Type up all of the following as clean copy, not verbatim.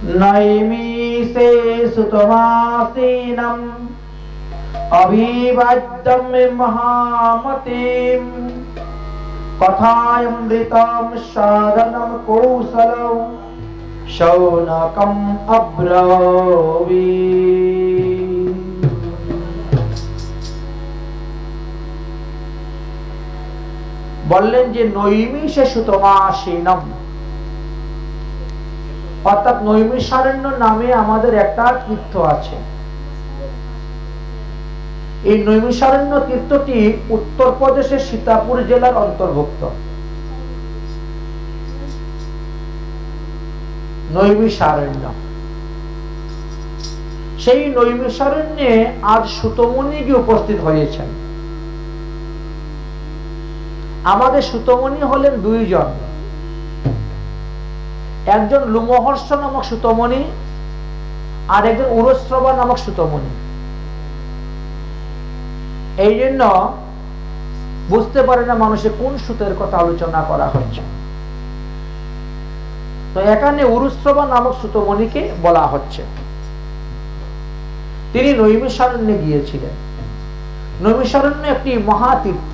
নৈমিষে সুতমাসীনম অভিবাদ্যম মহামতিম কথায়মৃতম সাধনম কৌশলম শৌনকম অব্রবীৎ। বললেন যে নৈমিষে সুতমাসীনম, অর্থাৎ নৈমিষারণ্য নামে আমাদের একটা তীর্থ আছে। এই নৈমিষারণ্য তীর্থটি উত্তরপ্রদেশের সীতাপুর জেলার অন্তর্ভুক্ত। নৈমিষারণ্য, সেই নৈমিষারণ্যে আজ সুতমুনি উপস্থিত হয়েছেন। আমাদের সুতমুনি হলেন দুইজন, একজন লুমহর্ষ নামক সুতমুনি আর একজন উরশ্রবা নামক সুতমুনি। এই জন্য বুঝতে পারে না মানুষে কোন সুতের কথা আলোচনা করা হচ্ছে। তো এখানে উরশ্রবা নামক সুতমুনিকে বলা হচ্ছে। তিনি নৈমিষারণ্যে গিয়েছিলেন। নৈমিষারণ্য একটি মহাতীর্থ,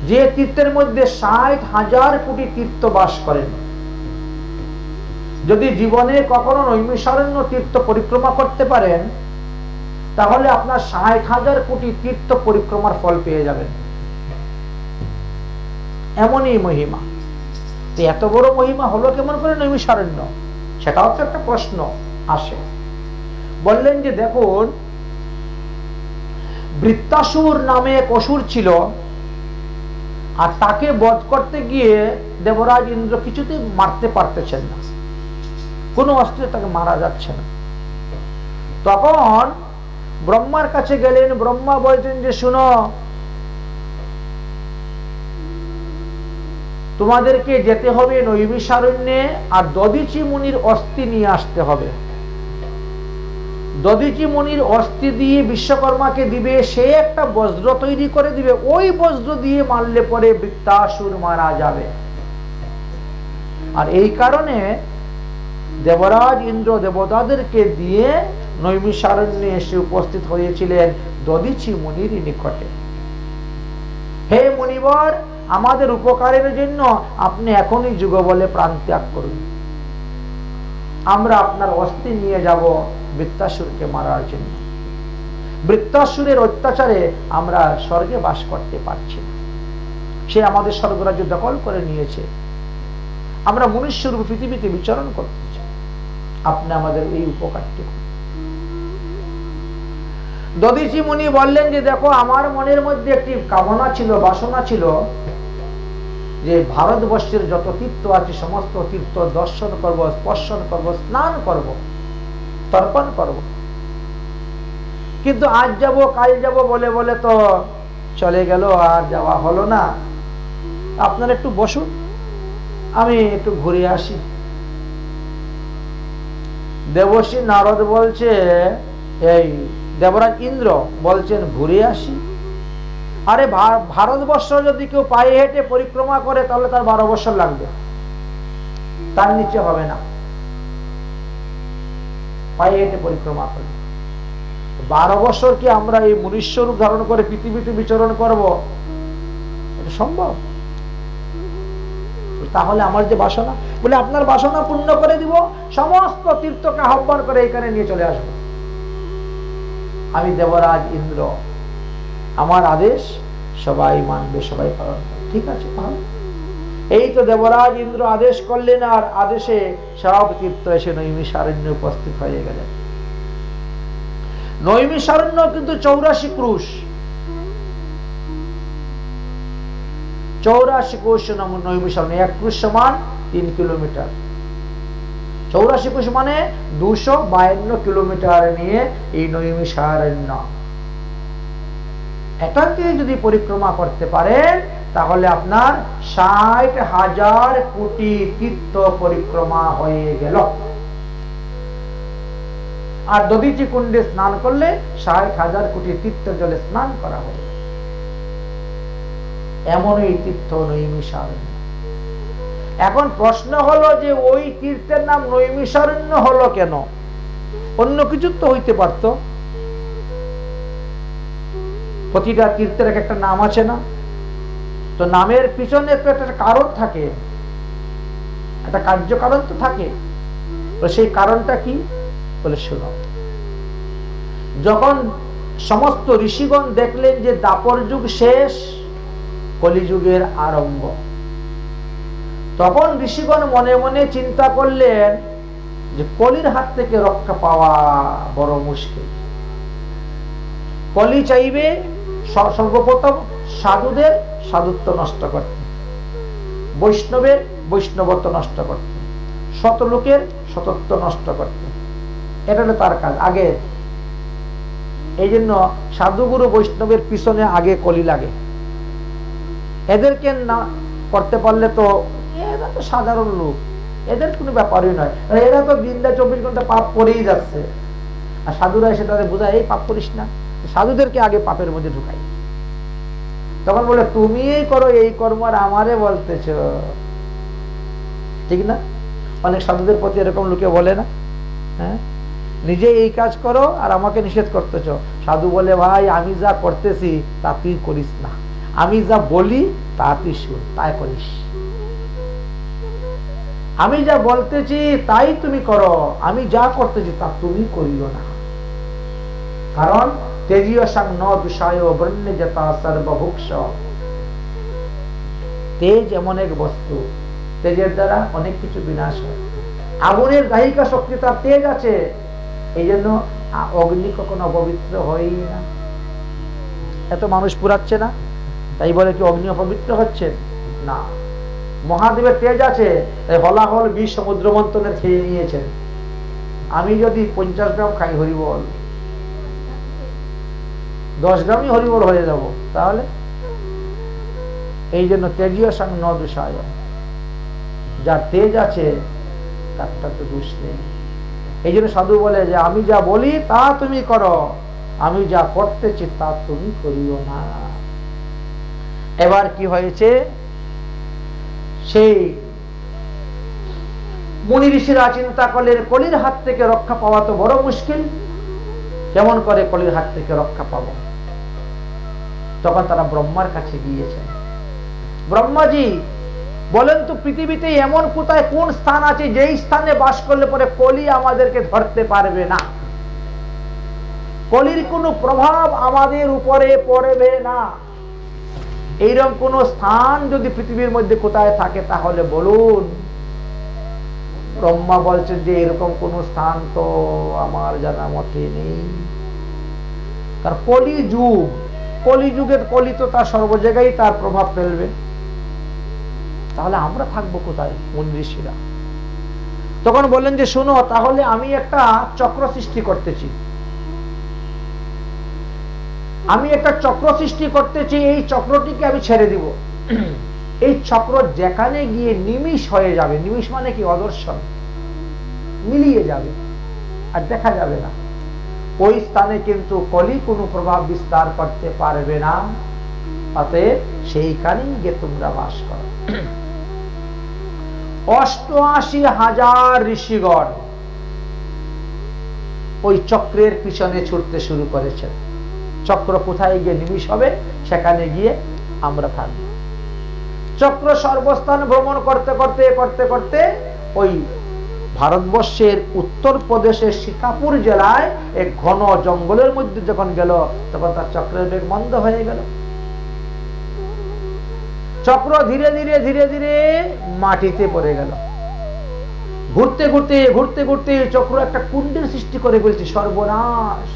যে তীর্থের মধ্যে 60,000 কোটি তীর্থ বাস করেন। যদি জীবনে কখনো নৈমিষারণ্য তীর্থ পরিক্রমা করতে পারেন, তাহলে আপনার 60,000 কোটি তীর্থ পরিক্রমার ফল পেয়ে যাবেন। এমনই মহিমা। এত বড় মহিমা হলো কেমন করে নৈমিষারণ্য, সেটাও তো একটা প্রশ্ন আসে। বললেন যে দেখুন, বৃত্তাসুর নামে এক অসুর ছিল, আর তাকে বধ করতে গিয়ে দেবরাজ ইন্দ্র কিছুতেই মারতে পারতেছেন না, কোনো অস্ত্রে তাকে মারা যাচ্ছে না। তখন ব্রহ্মার কাছে গেলেন। ব্রহ্মা বলছেন যে শুনো, তোমাদেরকে যেতে হবে নৈমিষারণ্যে, আর দধিচি মুনির অস্থি নিয়ে আসতে হবে। দধিচি মুনির অস্থি দিয়ে বিশ্বকর্মাকে দিবে, সে একটা বজ্র তৈরি করে দিবে, ওই বজ্র দিয়ে মারলে পরে বৃত্তাসুর মারা যাবে। আর এই কারণে দেবরাজ ইন্দ্র দেবতাদেরকে দিয়ে নৈমিষারণ্যে এসে উপস্থিত হয়েছিলেন দধিচি মুনির নিকটে। হে মুনিবর, আমাদের উপকারের জন্য আপনি এখনই যুগ বলে প্রাণ ত্যাগ করুন, আমরা আপনার অস্থি নিয়ে যাব বৃত্তাসুরকে মারার জন্য। বৃত্তাসুরের অত্যাচারে আমরা স্বর্গে বাস করতে পারছি না, সে আমাদের স্বর্গরাজ্য দখল করে নিয়েছে, আমরা মনুষ্যরূপে পৃথিবীতে বিচরণ করতেছি, আপনি আমাদের এই উপকারটি করুন। দধিচি মুনি বললেন যে দেখো, আমার মনের মধ্যে একটি কামনা ছিল, বাসনা ছিল, যে ভারতবর্ষের যত তীর্থ আছে সমস্ত তীর্থ দর্শন করব, স্পর্শন করব, স্নান করব, তর্পণ করব। কিন্তু আজ যাব কাল যাব বলে বলে তো চলে গেল, আর যাওয়া হলো না। আপনারা একটু বসুন, আমি একটু ঘুরে আসি। দেবর্ষি নারদ বলছে, এই দেবরাজ ইন্দ্র বলছেন ঘুরে আসি। আরে ভারতবর্ষ যদি কেউ পায়ে হেঁটে পরিক্রমা করে তাহলে তার 12 বছর লাগবে, তার নিচে হবে না। পায়ে হেঁটে পরিক্রমা করে 12 বছর কি আমরা এই মনুষ্য রূপ ধারণ করে পৃথিবীতে বিচরণ করব? এটা সম্ভব? তাহলে আমার যে বাসনা, বলে আপনার বাসনা পূর্ণ করে দিব, সমস্ত তীর্থকে আহ্বান করে এখানে নিয়ে চলে আসবো। আমি দেবরাজ ইন্দ্র, আমার আদেশ সবাই মানবে, সবাই পালন করবে। ঠিক আছে, তাহলে এই তো দেবরাজ ইন্দ্র আদেশ করলেন, আর আদেশে সব তীর্থ এসে নৈমিষারণ্যে উপস্থিত হয়ে গেলেন। নৈমিষারণ্য কিন্তু 84 ক্রুশ, 84 কোষ নাম নৈমিষারণ্য। 1 ক্রুশ সমান 3 কিলোমিটার। 84 কোষ মানে 252 কিলোমিটার নিয়ে এই নৈমিষারণ্য। এটাকে যদি পরিক্রমা করতে পারেন তাহলে আপনার 60,000 কোটি তীর্থ পরিক্রমা হয়ে গেল। আর দধিচি কুণ্ডে স্নান করলে 60,000 কোটি তীর্থ জলে স্নান করা হবে। এমন এই তীর্থ নৈমিষারণ্য। এখন প্রশ্ন হলো যে ওই তীর্থের নাম নৈমিষারণ্য হলো কেন? অন্য কিছু তো হইতে পারত। প্রতিটা তীর্থের একটা নাম আছে না? তো নামের পিছনে তো একটা কারণ থাকে, একটা কার্যকারণ তো থাকে। সেই কারণটা কি বলে শোনো। যখন সমস্ত ঋষিগণ দেখলেন যে দাপর যুগ শেষ, কলিযুগের আরম্ভ, তখন ঋষিগণ মনে মনে চিন্তা করলেন যে কলির হাত থেকে রক্ষা পাওয়া বড় মুশকিল। কলি চাইবে সর্বপ্রথম সাধুদের সাধুত্ব নষ্ট করতে, বৈষ্ণবের বৈষ্ণবত্ব নষ্ট করতে, শতলোকের শতত্ব নষ্ট করতে। এটা হলো তার কাজ আগে। এই জন্য সাধুগুরু বৈষ্ণবের পিছনে আগে কলি লাগে। এদেরকে না করতে পারলে তো এরা তো সাধারণ লোক, এদের কোনো ব্যাপারই নয়। এরা তো দিনটা 24 ঘন্টা পাপ করেই যাচ্ছে, আর সাধুরা এসে তাদের বোঝায় এই পাপ করিস না। সাধুদেরকে আগে পাপের মধ্যে ঢুকাই। তখন বলে তুমি এই করো এই কর্ম, আর আমারে বলতেছ, ঠিক না? অনেক সাধুদের প্রতি এরকম লোকে বলে না, হ্যাঁ, নিজে এই কাজ করো আর আমাকে নিষেধ করতেছ। সাধু বলে ভাই আমি যা করতেছি তা তুই করিস না, আমি যা বলি তা তুই শুন, তাই করিস। আমি যা বলতেছি তাই তুমি করো, আমি যা করতেছি তা তুমি করিও না। কারণ তেজীয় সাং ন দুষায় বন্যে যথা সর্বভুক্ষ। তেজ এমন এক বস্তু, তেজের দ্বারা অনেক কিছু বিনাশ হয়। আগুনের দাহিকা শক্তি তার তেজ আছে, এই জন্য অগ্নি কখনো অপবিত্র হয়ই না। এত মানুষ পুরাচ্ছে না, তাই বলে কি অগ্নি অপবিত্র হচ্ছে না। মহাদেবের তেজ আছে, হলাহল বিষ সমুদ্র মন্থনের খেয়ে নিয়েছেন। আমি যদি 50 গ্রাম খাই হরিবল, 10 গ্রামই হরিবল হয়ে যাব, তাহলে এই জন্য তেজীয় সাং ন দুষায়, যার তেজ আছে তারটা তো দোষ নেই। এই জন্য সাধু বলে যে আমি যা বলি তা তুমি করো, আমি যা করতেছি তা তুমি করিও না। এবার কি হয়েছে, সেই মুনি ঋষিরা চিন্তা করলেন কলির হাত থেকে রক্ষা পাওয়া তো বড় মুশকিল, কেমন করে কলির হাত থেকে রক্ষা পাবো? তখন তারা ব্রহ্মার কাছে গিয়েছেন। ব্রহ্মাজি বলেন তো পৃথিবীতে এমন কোথায় কোন স্থান আছে যেই স্থানে বাস করলে পরে কলি আমাদেরকে ধরতে পারবে না, কলির কোনো প্রভাব আমাদের উপরে পড়বে না। এইরকম কোন স্থান যদি পৃথিবীর মধ্যে কোথায় থাকে তাহলে বলুন। ব্রহ্মা বলছেন যে এরকম কোন স্থান তো আমার জানা মতে নেই। কারণ কলিযুগ, কলিযুগের কলি তো তার সর্ব জায়গায় তার প্রভাব ফেলবে, তাহলে আমরা থাকবো কোথায়? মুনি ঋষিরা তখন বললেন যে শোনো, তাহলে আমি একটা চক্র সৃষ্টি করতেছি, আমি একটা চক্র সৃষ্টি করতেছি, এই চক্রটিকে আমি ছেড়ে দিব। এই চক্র যেখানে গিয়ে নিমিষ হয়ে যাবে, নিমিষ মানে কি অদর্শন, মিলিয়ে যাবে আর দেখা যাবে না, ওই স্থানে কিন্তু কলি কোনো প্রভাব বিস্তার করতে পারবে না। অতএব সেইখানেই গিয়ে তোমরা বাস করো। 88,000 ঋষিগণ ওই চক্রের পিছনে ছুটতে শুরু করেছেন। চক্র কোথায় গিয়ে নিমিষ হবে সেখানে গিয়ে আমরা থাকব। চক্র সর্বস্থান ভ্রমণ করতে করতে করতে করতে ওই ভারতবর্ষের উত্তর প্রদেশের সীতাপুর জেলায় এক ঘন জঙ্গলের মধ্যে যখন গেল, তখন তার চক্রের বেগ মন্দ হয়ে গেল। চক্র ধীরে ধীরে ধীরে ধীরে মাটিতে পড়ে গেল। ঘুরতে ঘুরতে ঘুরতে ঘুরতে চক্র একটা কুণ্ডের সৃষ্টি করে বলছে সর্বনাশ।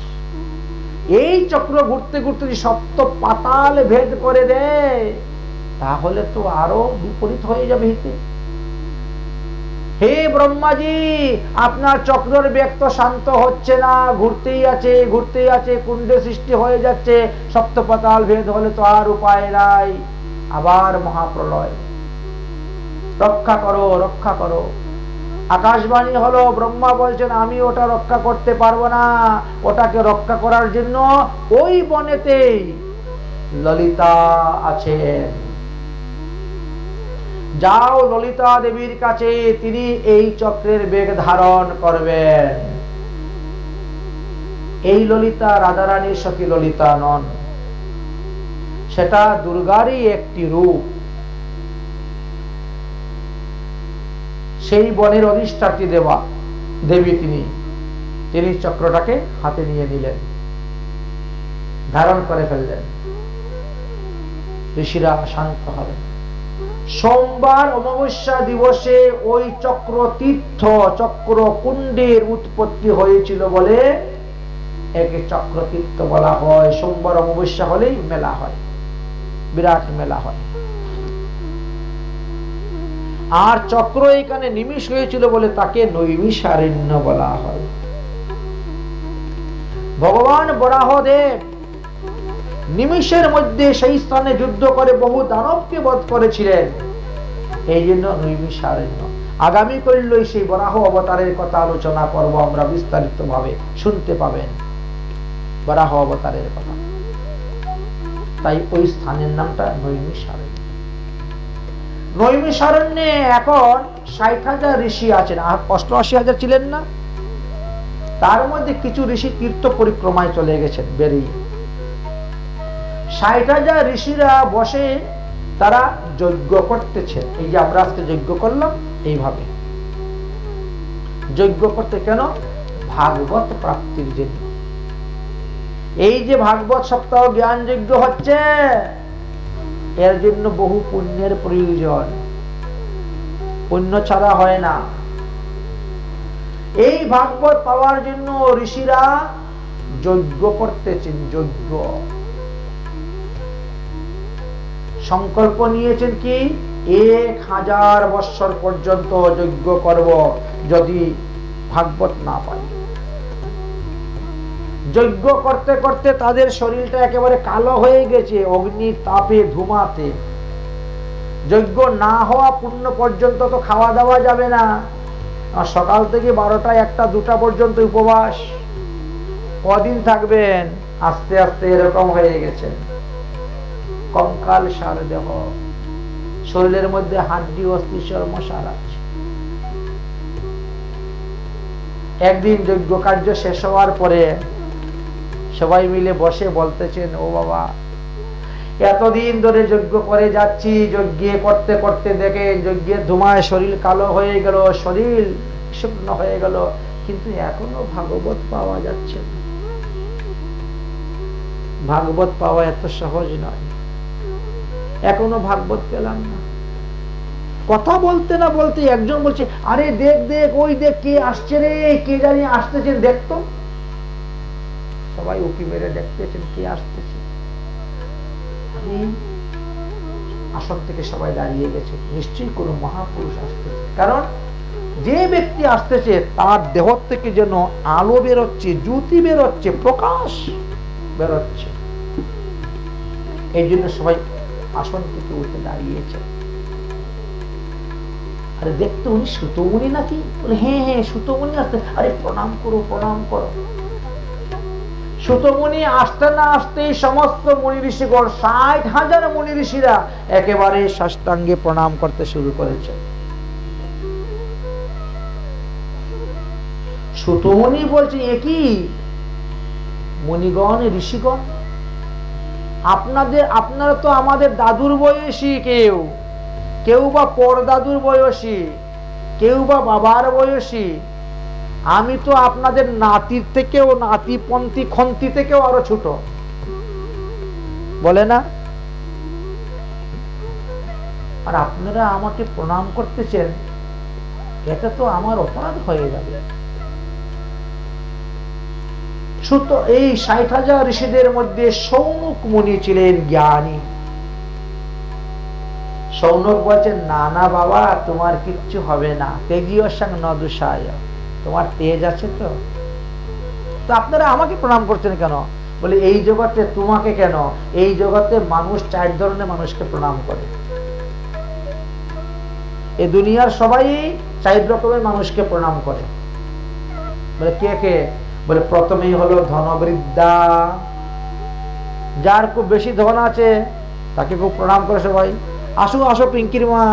এই চক্র ঘুরতে ঘুরতে সপ্ত পাতাল ভেদ করে দেয়, তাহলে তো আরো বিপরীত হয়ে যাবে হিতে। হে ব্রহ্মাজি, আপনার চক্রের বেগ তো শান্ত হচ্ছে না, ঘুরতেই আছে, কুণ্ডের সৃষ্টি হয়ে যাচ্ছে, সপ্ত পাতাল ভেদ হলে তো আর উপায় নাই, আবার মহাপ্রলয়, রক্ষা করো রক্ষা করো। আকাশবাণী হলো, ব্রহ্মা বলছেন আমি ওটা রক্ষা করতে পারবো না, ওটাকে রক্ষা করার জন্য ওই বনেতেই ললিতা আছেন। যাও ললিতা দেবীর কাছে, তিনি এই চক্রের বেগ ধারণ করবেন। এই ললিতা রাধারানীর সখী ললিতা নন, সেটা দুর্গারই একটি রূপ। সেই বনের অধিষ্ঠাত্রী দেবী তিনি চক্রটাকে হাতে নিয়ে নিলেন, ধারণ করে ফেললেন। ঋষিরা শান্ত হলেন। সোমবার অমাবস্যা দিবসে ওই চক্র তীর্থ, চক্র কুণ্ডের উৎপত্তি হয়েছিল বলে একে চক্র তীর্থ বলা হয়। সোমবার অমাবস্যা হলেই মেলা হয়, বিরাট মেলা হয়। আর চক্র এখানে নিমিষ হয়েছিল বলে তাকে নৈমিষারণ্য বলা হয়। ভগবান বরাহদেব নিমিষের মধ্যে সেই স্থানে যুদ্ধ করে বহু দানবকে বধ করেছিলেন, এই জন্য নৈমিষারণ্য। আগামী কল্যই সেই বরাহ অবতারের কথা আলোচনা করব আমরা বিস্তারিত ভাবে, শুনতে পাবেন বরাহ অবতারের কথা। তাই ওই স্থানের নামটা নৈমিষারণ্য। নৈমিষারণ্যে এখন ৬০,০০০ ঋষি আছেন। ৮৮,০০০ ছিলেন না? তার মধ্যে কিছু ঋষি তীর্থ পরিক্রমায় চলে গেছেন বেরিয়ে। ৬০,০০০ ঋষিরা বসে তারা যজ্ঞ করতেছেন। এই যে আমরা আজকে যজ্ঞ করলাম, এইভাবে যজ্ঞ করতে। কেন? ভাগবত প্রাপ্তির জন্য। এই যে ভাগবত সপ্তাহ জ্ঞান যজ্ঞ হচ্ছে, এর জন্য বহু পুণ্যের প্রয়োজন, পুণ্য ছাড়া হয় না। এই ভাগবত পাওয়ার জন্য ঋষিরা যজ্ঞ করতেছেন। যজ্ঞ সংকল্প নিয়েছেন কি ১,০০০ বৎসর পর্যন্ত যজ্ঞ করব যদি ভাগবত না পাই। যজ্ঞ করতে করতে তাদের শরীরটা একেবারে কালো হয়ে গেছে অগ্নির তাপে, ধুমাতে। যজ্ঞ না হওয়া পূর্ণ পর্যন্ত তো খাওয়া দাওয়া যাবে না। আর সকাল থেকে ১২টা, ১টা, ২টা পর্যন্ত উপবাস। কদিন থাকবেন? আস্তে আস্তে এরকম হয়ে গেছে, কঙ্কাল সার দেহ, শরীরের মধ্যে হাড্ডি অস্থি চর্ম সার আছে। একদিন যজ্ঞ কার্য শেষ হওয়ার পরে সবাই মিলে বসে বলতেছেন, ও বাবা, এতদিন ধরে যজ্ঞ করে যাচ্ছি, যজ্ঞে করতে করতে দেখে যজ্ঞের ধুমায় শরীর কালো হয়ে গেল, শরীর শুকনো হয়ে গেল, কিন্তু এখনো ভাগবত পাওয়া যাচ্ছে না। ভাগবত পাওয়া এত সহজ নয়, এখনো ভাগবত পেলাম না। কথা বলতে না বলতে একজন বলছে, আরে দেখ দেখ, ওই দেখ কে আসছে রে, কে জানি আসতেছেন, দেখতো। সবাই উকি মেরে দেখতেছেন কে আসতেছে। আসন থেকে সবাই দাঁড়িয়ে গেছে, নিশ্চয়ই কোনো মহাপুরুষ আসতেছে। কারণ যে ব্যক্তি আসতেছে তার দেহ থেকে যেন আলো বেরোচ্ছে, জ্যোতি বেরোচ্ছে, প্রকাশ বেরোচ্ছে। এই জন্য সবাই আসন থেকে উঠে দাঁড়িয়েছে। আরে দেখতে উনি সুতমুনি নাকি? বলে হ্যাঁ হ্যাঁ সুতমুনি আসতে। আরে প্রণাম করো, প্রণাম করো। সুতমুনি আসতে না আসতেই সমস্ত মুনি ঋষিগণ, ৬০,০০০ মুনি ঋষিরা একেবারে সাষ্টাঙ্গে প্রণাম করতে শুরু করেছে। সুতমুনি বলছে, একই মুনিগণ, ঋষিগণ, আপনারা তো আমাদের দাদুর বয়সী, কেউ বা পরদাদুর বয়সী, কেউ বা বাবার বয়সী। আমি তো আপনাদের নাতির থেকেও, নাতিপন্থী খন্তি থেকেও আরো ছোট, বলে না? আর আপনারা আমাকে প্রণাম করতেছেন, এটা তো আমার অপরাধ হয়ে যাবে। এই ৬০,০০০ ঋষিদের মধ্যে সৌনক মুনি ছিলেন জ্ঞানী। সৌনক বলছেন, না না বাবা, তোমার কিচ্ছু হবে না, তেজীয় সং ন দুষায়, তোমার তেজ আছে তো আপনারা আমাকে প্রণাম করছেন কেন? বলে এই জগতে তোমাকে কেন, এই জগতে মানুষ ৪ ধরনের মানুষকে প্রণাম করে। এই দুনিয়ার সবাই ৪ রকমের মানুষকে প্রণাম করে। বলে কে কে? বলে প্রথমেই হলো ধনবৃদ্ধা, যার খুব বেশি ধন আছে তাকে খুব প্রণাম করে সবাই। আসো আসো পিঙ্কির মা,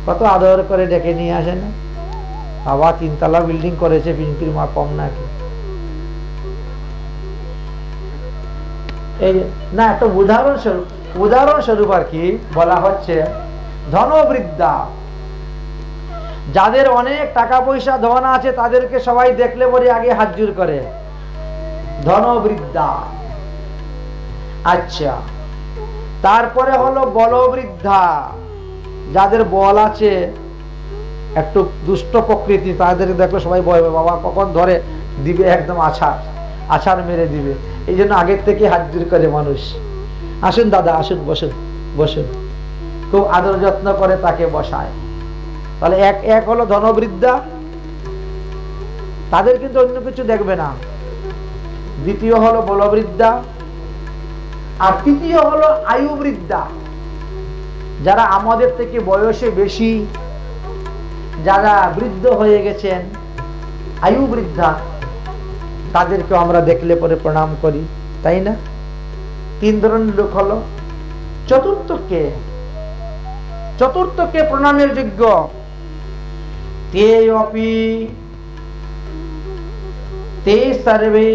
কত আদর করে ডেকে নিয়ে আসে না, বাবা 3 তলা বিল্ডিং করেছে, পিঙ্কির মা কম নাকি? এই না, একটা উদাহরণস্বরূপ আর কি বলা হচ্ছে, ধনবৃদ্ধা, যাদের অনেক টাকা পয়সা ধন আছে তাদেরকে সবাই দেখলে পরে আগে হাত জোড় করে, ধনবৃদ্ধা। আচ্ছা, তারপরে হলো বলবৃদ্ধা, যাদের বল আছে, একটু দুষ্ট প্রকৃতি, তাদের দেখলে সবাই ভয় পায়, বাবা কখন ধরে দিবে, একদম আছাড় মেরে দিবে, এই জন্য আগের থেকে হাত জোড় করে মানুষ। আসুন দাদা, আসুন, বসুন বসুন, খুব আদর যত্ন করে তাকে বসায়। তাহলে এক হলো ধনবৃদ্ধা, তাদের কিন্তু অন্য কিছু দেখবে না। দ্বিতীয় হলো বলবৃদ্ধা, আর তৃতীয় হলো আয়ুবৃদ্ধা, যারা আমাদের থেকে বয়সে বেশি, যারা বৃদ্ধ হয়ে গেছেন, আয়ুবৃদ্ধা, তাদেরকে আমরা দেখলে পরে প্রণাম করি, তাই না? 3 ধরনের লোক হলো। চতুর্থকে প্রণামের যোগ্য, তে অপি তে সর্বে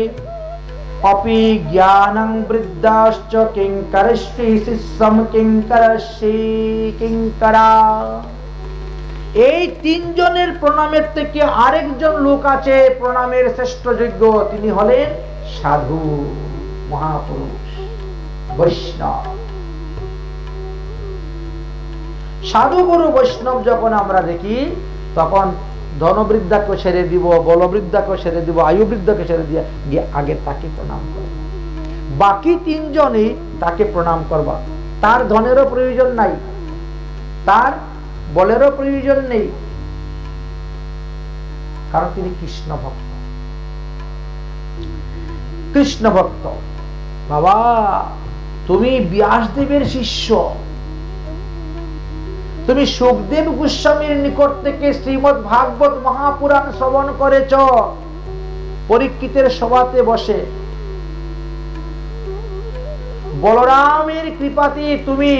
অপি জ্ঞানং বৃদ্ধাশ্চ কিঙ্করশ্রী শিষ্যম কিঙ্করশ্রী কিঙ্করা। এই 3 জনের প্রণামের থেকে আরেকজন লোক আছে প্রণামের শ্রেষ্ঠ যোগ্য, তিনি হলেন সাধু, মহাপুরুষ, বৈষ্ণব। সাধু গুরু বৈষ্ণব যখন আমরা দেখি, তখন ধনবৃদ্ধাকে ছেড়ে দিব, বলবৃদ্ধাকে ছেড়ে দিব, আয়ুবৃদ্ধাকে ছেড়ে দিয়ে গিয়ে আগে তাকে প্রণাম করব। বাকি 3 জনই তাকে প্রণাম করবা। তার ধনেরও প্রয়োজন নাই, তার বলেরও প্রয়োজন নেই, কারণ তিনি কৃষ্ণ ভক্ত। বাবা, তুমি ব্যাসদেবের শিষ্য, তুমি সুখদেব গোস্বামীর নিকট থেকে শ্রীমদ্ ভাগবত মহাপুরাণ শ্রবণ করেছ, পরীক্ষিতের সভাতে বসে। বলরামের কৃপাতে তুমি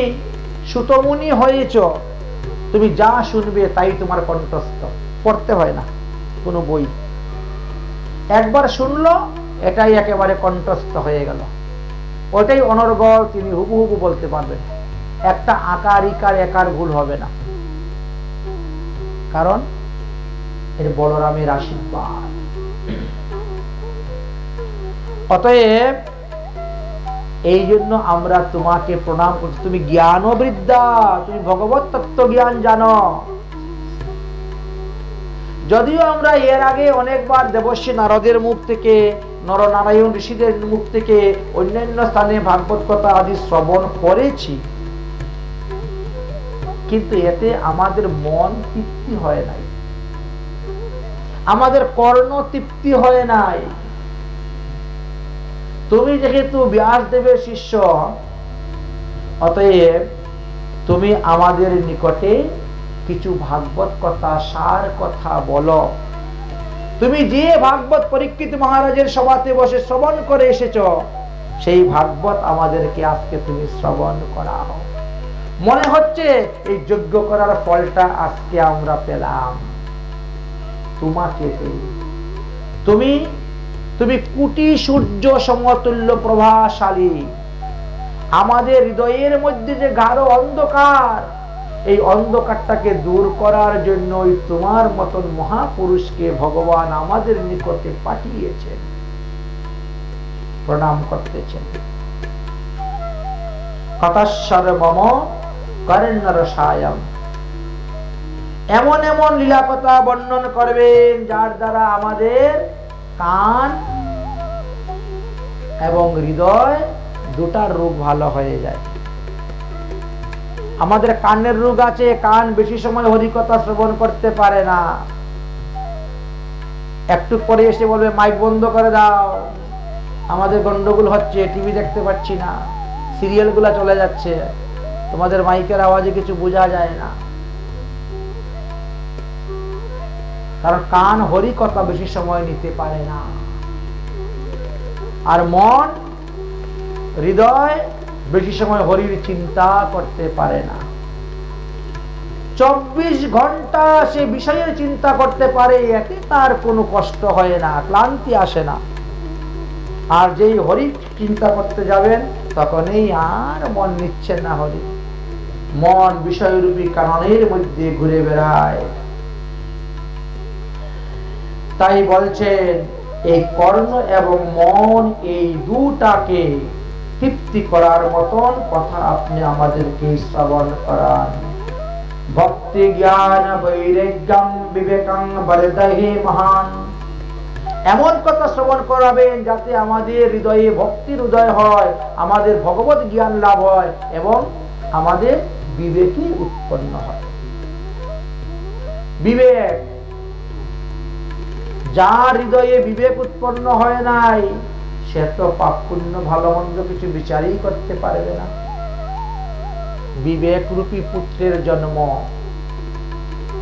সুতমুনি হয়েছ, তুমি যা শুনবে তাই তোমার কণ্ঠস্থ, পড়তে হয় না কোনো বই, একবার শুনলো এটাই একেবারে কণ্ঠস্থ হয়ে গেল, ওটাই অনর্গল তিনি হুবহু বলতে পারবেন, একটা আকার ইকার একার ভুল হবে না, কারণ এর বলরামের আশীর্বাদ। অতএব এই জন্য আমরা তোমাকে প্রণাম করছি, তুমি জ্ঞানবৃদ্ধা, তুমি ভগবত তত্ত্ব জ্ঞান জানো। যদিও আমরা এর আগে অনেকবার দেবর্ষী নারদের মুখ থেকে, নরনারায়ণ ঋষিদের মুখ থেকে, অন্যান্য স্থানে ভাগবত কথা আদি শ্রবণ করেছি, কিন্তু এতে আমাদের মন তৃপ্তি হয় নাই, আমাদের কর্ণ তৃপ্তি হয় নাই। তুমি যেহেতু ব্যাসদেবের শিষ্য, অতএব তুমি আমাদের নিকটে কিছু ভাগবত কথা, সার কথা বলো। তুমি যে ভাগবত পরীক্ষিত মহারাজের সভাতে বসে শ্রবণ করে এসেছ, সেই ভাগবত আমাদেরকে আজকে তুমি শ্রবণ করাও। মনে হচ্ছে এই যজ্ঞ করার ফলটা আজকে আমরা পেলাম তোমাকে পেয়ে। তুমি কোটি সূর্য সমতুল্য প্রভাশালী। আমাদের হৃদয়ের মধ্যে যে গাঢ় অন্ধকার, এই অন্ধকারটাকে দূর করার জন্য তোমার মতন মহাপুরুষকে ভগবান আমাদের নিকটে পাঠিয়েছেন, প্রণাম করতেছেন। কথাস্বর মম কর্ণরসায়ম, এমন এমন লীলা কথা বর্ণন করবেন যার দ্বারা আমাদের কান এবং হৃদয় দুটার রোগ ভালো হয়ে যায়। আমাদের কানের রোগ আছে, কান বেশি সময় হরিকথা শ্রবণ করতে পারে না, একটু পরে এসে বলবে মাইক বন্ধ করে দাও, আমাদের গন্ডগোল হচ্ছে, টিভি দেখতে পাচ্ছি না, সিরিয়াল গুলা চলে যাচ্ছে, তোমাদের মাইকের আওয়াজে কিছু বোঝা যায় না। কারণ কান হরিকথা বেশি সময় নিতে পারে না, আর মন হৃদয় বেশি সময় হরির চিন্তা করতে পারে না। 24 ঘন্টা সে বিষয়ের চিন্তা করতে পারে, এতে তার কোনো কষ্ট হয় না, ক্লান্তি আসে না। আর যেই হরি চিন্তা করতে যাবেন তখনই আর মন নিচ্ছে না হরি, মন বিষয়রূপী কারণের মধ্যে ঘুরে বেড়ায়। তাই বলছেন এই কর্ণ এবং মন এই দুটাকে তৃপ্তি করার মতন কথা আপনি আমাদেরকে শ্রবণ করান। ভক্তি জ্ঞান বৈরাগ্যম বিবেকং বরদহে মহান, এমন কথা শ্রবণ করাবেন যাতে আমাদের হৃদয়ে ভক্তির উদয় হয়, আমাদের ভগবত জ্ঞান লাভ হয় এবং আমাদের বিবেকই উৎপন্ন হয়। বিবেক, যার হৃদয়ে বিবেক উৎপন্ন হয় নাই সে তো পাপ পুণ্য ভালো মন্দ কিছু বিচারই করতে পারবে না। বিবেক রূপী পুত্রের জন্ম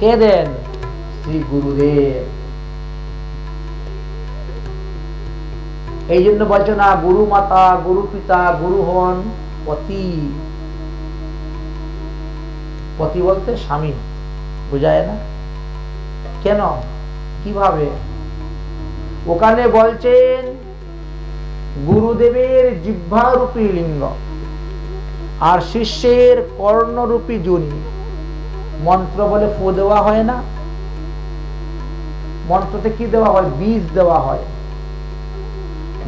কে দেন? শ্রী গুরুদেব। এই জন্য বলছে না গুরু মাতা গুরু পিতা গুরু হন পতি। পতি বলতে স্বামী বুঝায় না? কেন, কিভাবে? ওখানে বলছেন গুরুদেবের জিহ্বারূপী লিঙ্গ আর শিষ্যের কর্ণরূপী যোনি। মন্ত্র বলে ফু দেওয়া হয় না, মন্ত্রতে কি দেওয়া হয়? বীজ দেওয়া হয়।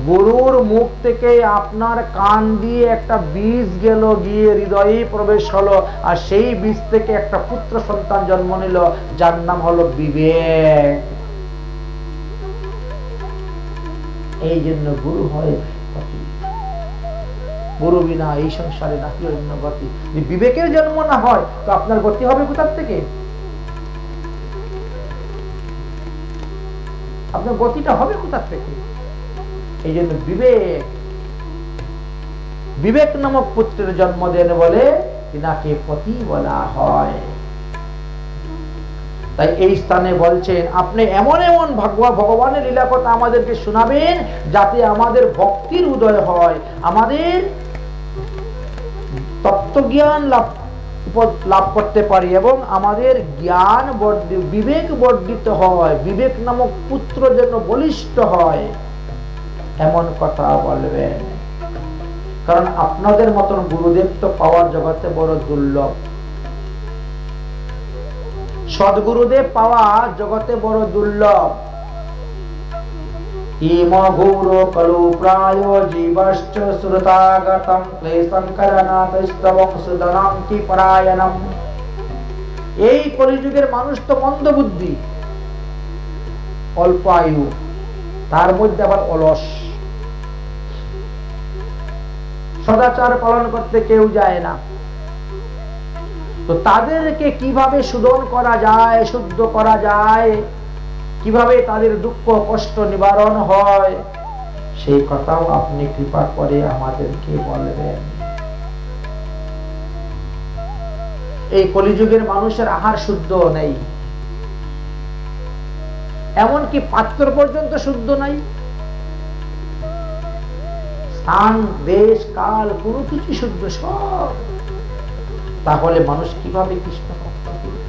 গুরুর মুখ থেকে আপনার কান দিয়ে একটা বীজ গেল, গিয়ে হৃদয়ে প্রবেশ হলো, আর সেই বীজ থেকে একটা পুত্র সন্তান জন্ম নিল যার নাম হলো বিবেক। এই জন্য গুরু হয় গতি। গুরু বিনা এই সংসারে নাকি অন্য গতি। যদি বিবেকের জন্ম না হয় তো আপনার গতি হবে কোথার থেকে? আপনার গতিটা হবে কোথার থেকে? এই জন্য বিবেক, বিবেক নামক পুত্রের জন্ম দেন বলে তিনাকে পতি বলা হয়। তাই এই স্থানে বলছেন আপনি এমন এমন ভগবানের লীলা কথা আমাদেরকে শোনাবেন যাতে আমাদের ভক্তির উদয় হয়, আমাদের তত্ত্বজ্ঞান লাভ করতে পারি এবং আমাদের জ্ঞান বিবেক বর্ধিত হয়, বিবেক নামক পুত্র যেন বলিষ্ঠ হয়, এমন কথা বলবেন। কারণ আপনাদের মতন গুরুদেব তো পাওয়ার জগতে বড় দুর্লভ। সদ্গুরুদেব পাওয়া জগতে বড় দুর্লভ। ইম ঘোর কলু প্রায় জীবশ্চ শ্রুতাগতম ক্লেশং করনাথস্তবং সুদনাম কি পরায়ণম। এই কলিযুগের মানুষ তো মন্দ বুদ্ধি, অল্প আয়ু, তার মধ্যে আবার অলস, সদাচার পালন করতে কেউ যায় না। তো তাদেরকে কিভাবে শোধন করা যায়, শুদ্ধ করা যায়, কিভাবে তাদের দুঃখ কষ্ট নিবারণ হয়, সেই কথাও আপনি কৃপা করে আমাদেরকে বলবেন। এই কলিযুগের মানুষের আহার শুদ্ধ নেই, এমনকি পাত্র পর্যন্ত শুদ্ধ নাই। স্থান দেশ কাল কোনো কিছু শুদ্ধ সব। তাহলে মানুষ কিভাবে কৃষ্ণ প্রাপ্ত করবে?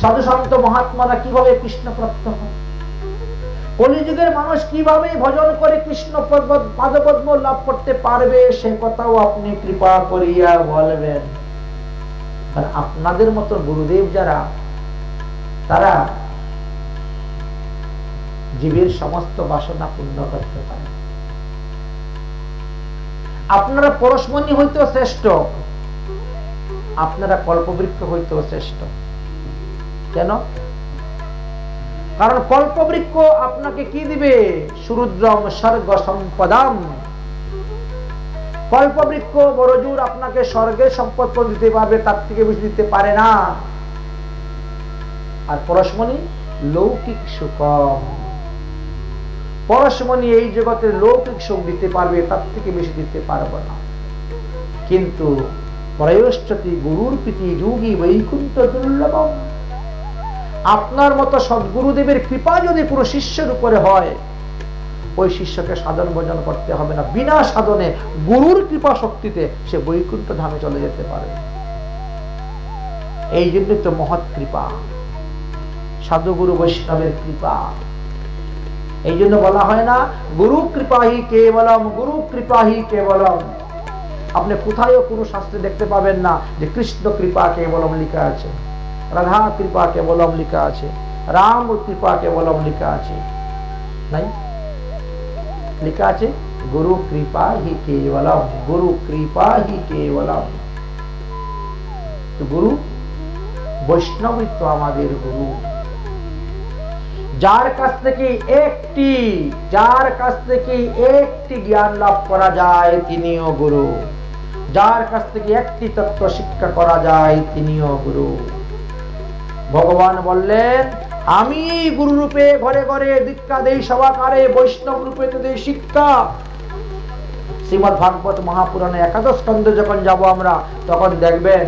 সাধু সন্ত মহাত্মারা কিভাবে কৃষ্ণ প্রাপ্ত হয়? কলিযুগের মানুষ কিভাবে ভজন করে কৃষ্ণ পাদপদ্ম লাভ করতে পারবে, সে কথাও আপনি কৃপা করিয়া বলবেন। আর আপনাদের মতো গুরুদেব যারা, তারা জীবের সমস্ত বাসনা পূর্ণ করতে পারে। আপনারা পরশমণি হইতেও শ্রেষ্ঠ, আপনারা কল্পবৃক্ষ হইতেও শ্রেষ্ঠ। কেন? কারণ কল্পবৃক্ষ আপনাকে কি দিবে? সুরুদ্রম স্বর্গ সম্পদাম। কল্পবৃক্ষ বড়জোর আপনাকে স্বর্গের সম্পদ দিতে পারবে, তার থেকে বেশি দিতে পারে না। আর পরশমণি লৌকিক সুখম। পরশমণি এই জগতের লৌকিক সুখ দিতে পারবে, তার থেকে বেশি দিতে পারবে না। কিন্তু প্রয়োষ্ঠতি গুরুর প্রীতি যোগী বৈকুণ্ঠ দুর্লভম। আপনার মতো সদ্গুরুদেবের কৃপা যদি পুরো শিষ্যের উপরে হয়, ওই শিষ্যকে সাধন ভজন করতে হবে না, বিনা সাধনে গুরুর কৃপা শক্তিতে সে বৈকুণ্ঠ ধামে চলে যেতে পারে। এই জন্য তো মহৎ কৃপা, সাধুগুরু বৈষ্ণবের কৃপা। এই জন্য বলা হয় না গুরু কৃপাহি কেবলম, গুরু কৃপাহি কেবলম। আপনি কোথায়ও কোনো শাস্ত্রে দেখতে পাবেন না যে কৃষ্ণ কৃপা কেবলম লেখা আছে, রাধা কৃপা কেবলম লেখা আছে, রাম কৃপা কেবলম লেখা আছে, নাই, লেখা আছে গুরু কৃপা হি কেবলম, গুরু কৃপা হি কেবলম। তো গুরু বৈষ্ণবই তো আমাদের গুরু। যার কাছ থেকে একটি জ্ঞান লাভ করা যায় তিনিও গুরু, যার কাছ থেকে একটি তত্ত্ব শিক্ষা করা যায় তিনিও গুরু। ভগবান বললেন আমি গুরু রূপে ঘরে ঘরে দীক্ষা দেই, সবাকারে বৈষ্ণব রূপে তো দেই শিক্ষা। শ্রীমদ্ ভাগবত মহাপুরাণে একাদশ স্কন্ধে যখন যাব আমরা, তখন দেখবেন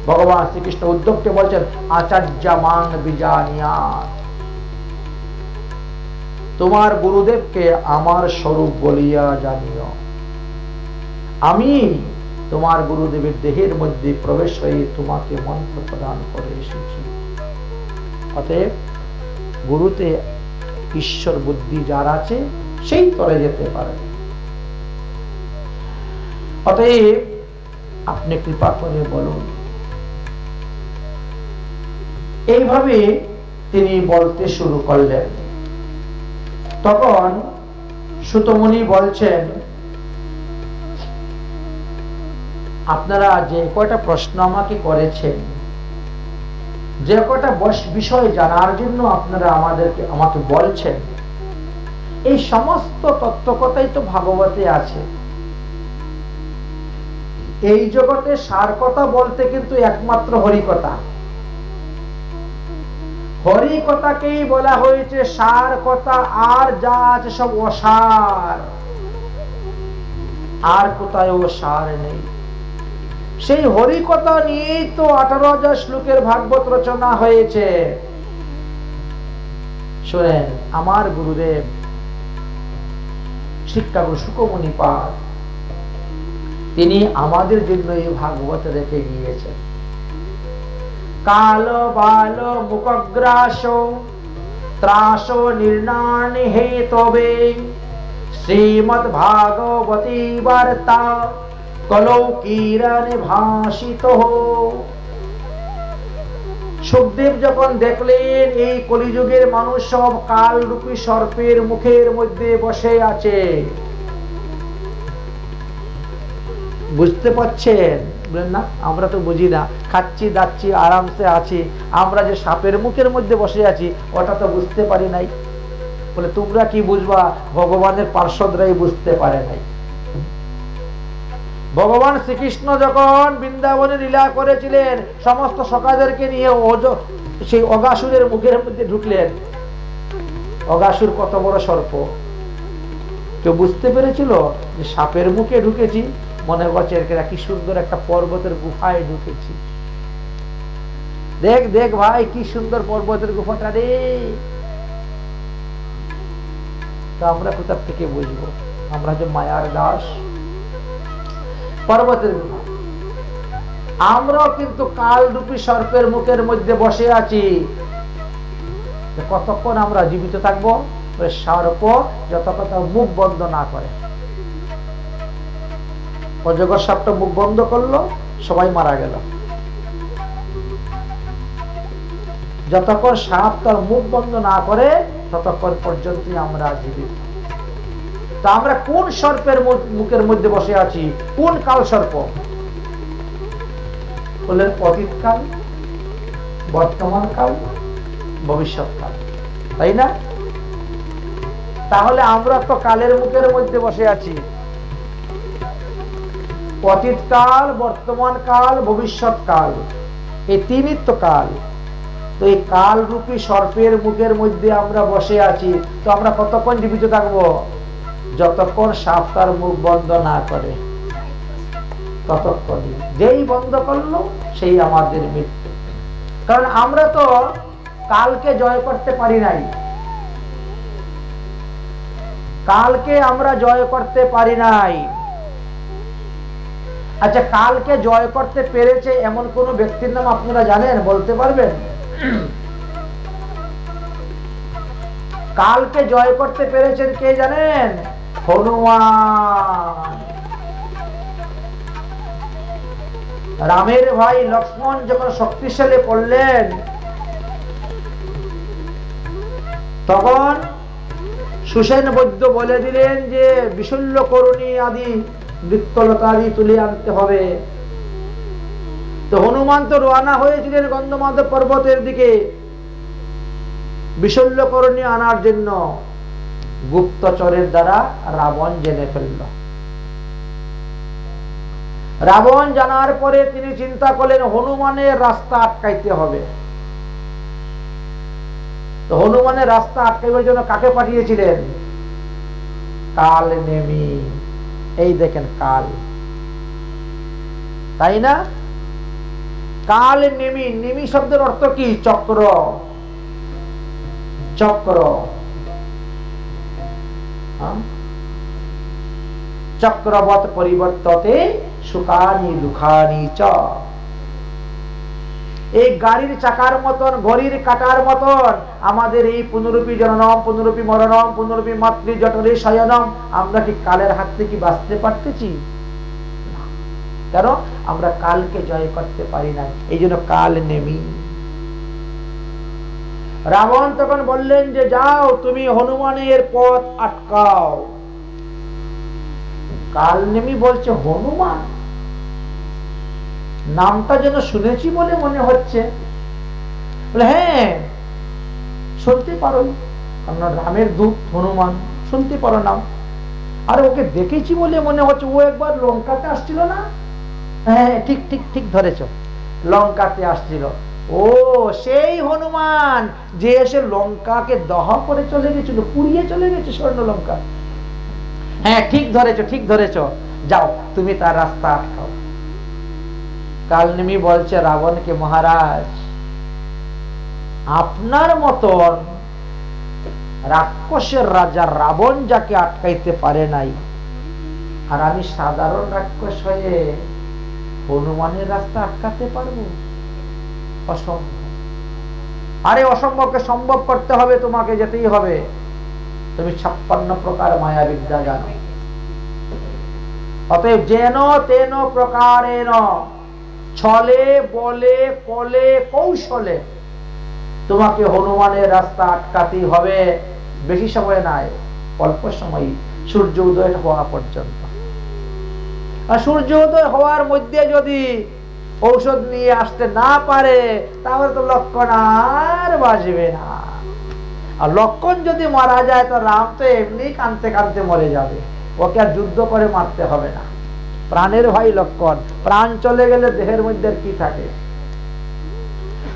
ভগবান শ্রীকৃষ্ণ উদ্ধবকে বলছেন আচার্য মাং বিজানিয়াৎ, তোমার গুরুদেবকে আমার স্বরূপ বলিয়া জানিও। আমি তোমার গুরুদেবের দেহের মধ্যে প্রবেশ হয়ে তোমাকে মন্ত্র প্রদান করে এসেছি। অতএব গুরুতে ঈশ্বর বুদ্ধি যার আছে সেই তরে যেতে পারে। অতএব আপনি কৃপা করে বলুন। এইভাবে তিনি বলতে শুরু করলেন। তখন সুতমুনি বলছেন আপনারা যে কয়টা প্রশ্ন আমাকে করেছেন, যে কয়টা বিষয় জানার জন্য আপনারা আমাকে বলছেন, এই সমস্ত তত্ত্বকথাই তো ভাগবতে আছে। এই জগতে সার কথা বলতে কিন্তু একমাত্র হরিকথা। হরিকথাকেই বলা হয়েছে সার কথা, আর যা আছে সব অসার, আর কোথায়ও সার নেই। সেই হরিকথা নিয়েই তো 18,000 শ্লোকের ভাগবত রচনা হয়েছে। শোনেন, আমার গুরুদেব শিক্ষাগুরু শুকমুনি পাদ, তিনি আমাদের জন্য এই ভাগবত রেখে গিয়েছেন। কাল বাল মুখগ্রাস ত্রাস নির্ণানি হেতবে শ্রীমদ্ ভাগবতী বার্তা কলৌকিরণে ভাষিত। সুখদেব যখন দেখলেন এই কলিযুগের মানুষ সব কালরূপী সর্পের মুখের মধ্যে বসে আছে, বুঝতে পারছেন? বলেন না, আমরা তো বুঝি না, খাচ্ছি দাচ্ছি আরামসে আছি, আমরা যে সাপের মুখের মধ্যে বসে আছি ওটা তো বুঝতে পারি নাই। বলে তোমরা কি বুঝবা, ভগবানের পার্ষদরাই বুঝতে পারে নাই। ভগবান শ্রীকৃষ্ণ যখন বৃন্দাবনে লীলা করেছিলেন, সমস্ত সখাদেরকে নিয়ে সেই অগাসুরের মুখের মধ্যে ঢুকলেন। অগাসুর কত বড় সর্প, কেউ বুঝতে পেরেছিল যে সাপের মুখে ঢুকেছি? মনে করছে কি সুন্দর একটা পর্বতের গুফায় ঢুকেছি। দেখ দেখ ভাই কি সুন্দর পর্বতের গুফাটা রে। তো আমরা কোথা থেকে বুঝবো? আমরা যে মায়ার দাস। পর্বতের গুফা, আমরাও কিন্তু কালরূপী সর্পের মুখের মধ্যে বসে আছি। কতক্ষণ আমরা জীবিত থাকবো? সর্প যতক্ষণ মুখ বন্ধ না করে। অজগর সাপটা মুখ বন্ধ করলো, সবাই মারা গেল। যতক্ষণ সাপ তার মুখ বন্ধ না করে ততক্ষণ পর্যন্তই আমরা জীবিত। তা আমরা কোন সর্পের মুখের মধ্যে বসে আছি? কোন কাল সর্প? বললেন অতীতকাল, বর্তমান কাল, ভবিষ্যৎ কাল, তাই না? তাহলে আমরা তো কালের মুখের মধ্যে বসে আছি। অতীত কাল, বর্তমান কাল, ভবিষ্যৎ কাল, এই তিনই তো কাল। তো এই কাল রূপী সর্পের মুখের মধ্যে আমরা বসে আছি। তো আমরা কতক্ষণ জীবিত থাকবো? যতক্ষণ সাপ তার মুখ বন্ধ না করে ততক্ষণ। যেই বন্ধ করলো সেই আমাদের মৃত্যু। কারণ আমরা তো কালকে জয় করতে পারি নাই। কালকে আমরা জয় করতে পারি নাই। আচ্ছা, কালকে জয় করতে পেরেছে এমন কোন ব্যক্তির নাম আপনারা জানেন? বলতে পারবেন? কালকে জয় করতে পেরেছেন কে জানেন? হনুমান। রামের ভাই লক্ষ্মণ যখন শক্তিশালী করলেন, তখন সুসেন বৈদ্য বলে দিলেন যে বিশল্য করণী আদি বৃত্তলতা আদি তুলে আনতে হবে। তো হনুমান তো রওনা হয়েছিলেন গন্ধমাদক পর্বতের দিকে বিশল্য করণী আনার জন্য। গুপ্তচরের দ্বারা রাবণ জেনে ফেলল। রাবণ জানার পরে তিনি চিন্তা করলেন হনুমানের রাস্তা আটকাইতে হবে। তো হনুমানের রাস্তা আটকাইবার জন্য কাকে পাঠিয়েছিলেন? কাল নেমি। এই দেখেন কাল, তাই না? কাল নেমি। নেমি শব্দের অর্থ কি? চক্র। চক্র, চক্রবৎ পরিবর্ততে সুখানি দুঃখানি চ। এই গাড়ির চাকার মতন, ঘড়ির কাটার মতন আমাদের এই পুনরূপী জননম, পুনরূপী মরণম, পুনরূপী মাতৃ জঠরে শয়নম, আমরা কি কালের হাত থেকে বাঁচতে পারতেছি? কেন? আমরা কালকে জয় করতে পারি না, এই জন্য কাল নেমি। রাবণ তখন বললেন যে যাও তুমি হনুমানের পথ আটকাও। কাল নেমি বলছে হনুমান, নামটা যেন শুনেছি বলে মনে হচ্ছে। বলে হ্যাঁ শুনতে পারো, কারণ রামের দূত হনুমান, শুনতে পারো নাম। আর ওকে দেখেছি বলে মনে হচ্ছে, ও একবার লঙ্কাতে আসছিল না? হ্যাঁ ঠিক ঠিক ঠিক ধরেছ, লঙ্কাতে আসছিল। ও সেই হনুমান যে এসে লঙ্কাকে দহ করে চলে গেছিল, পুড়িয়ে চলে গেছে স্বর্ণ লঙ্কা। হ্যাঁ ঠিক ধরেছ, ঠিক ধরেছ, যাও তুমি তার রাস্তা আটকাও। কালনেমি বলছে রাবণকে, মহারাজ আপনার মতন রাক্ষসের রাজা রাবণ যাকে আটকাইতে পারে নাই, আর আমি সাধারণ রাক্ষস হয়ে হনুমানের রাস্তা আটকাতে পারবো? অসম্ভব। আরে অসম্ভবকে সম্ভব করতে হবে, তোমাকে যেতেই হবে। তুমি 56 প্রকার মায়া বিদ্যা জানো, অতএব যেন তেন প্রকারেণ ছলে বলে কলে কৌশলে তোমাকে হনুমানের রাস্তা আটকাতেই হবে। বেশি সময় নাই, অল্প সময়, সূর্য উদয় হওয়া পর্যন্ত। আর সূর্য উদয় হওয়ার মধ্যে যদি ঔষধ নিয়ে আসতে না পারে, তাহলে তো লক্ষণ আর বাঁচবে না। আর লক্ষণ যদি মারা যায়, তো রাম তো এমনি কাঁদতে কাঁদতে মরে যাবে, ওকে আর যুদ্ধ করে মারতে হবে না। প্রাণের ভাই লক্ষণ, প্রাণ চলে গেলে দেহের মধ্যে কি থাকে?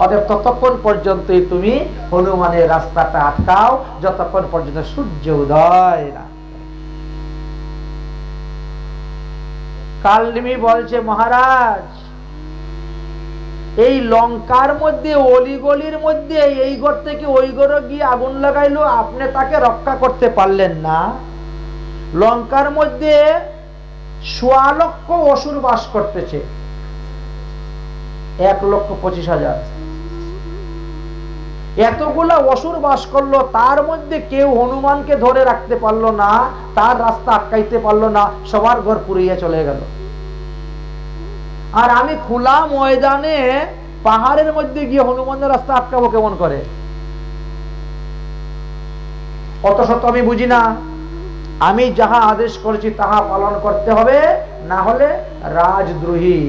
অতএব ততক্ষণ পর্যন্তই তুমি হনুমানের রাস্তাটা আটকাও, যতক্ষণ পর্যন্ত সূর্য উদয় না। কালনেমি বলছে মহারাজ, এই লঙ্কার মধ্যে অলিগলির মধ্যে এই ঘর থেকে ওই ঘরে গিয়ে আগুন লাগাইলো, আপনি তাকে রক্ষা করতে পারলেন না। লঙ্কার মধ্যে 1.25 লক্ষ অসুর বাস করতেছে, 1,25,000। এতগুলা অসুর বাস করলো, তার মধ্যে কেউ হনুমানকে ধরে রাখতে পারলো না, তার রাস্তা আটকাইতে পারলো না, সবার ঘর পুড়িয়ে চলে গেল। আর আমি খোলা ময়দানে পাহাড়ের মধ্যে গিয়ে হনুমানের রাস্তা আটকাবো কেমন করে? অত শত আমি বুঝি না। আমি যাহা আদেশ করেছি তাহা পালন করতে হবে, না হলে রাজদ্রোহী,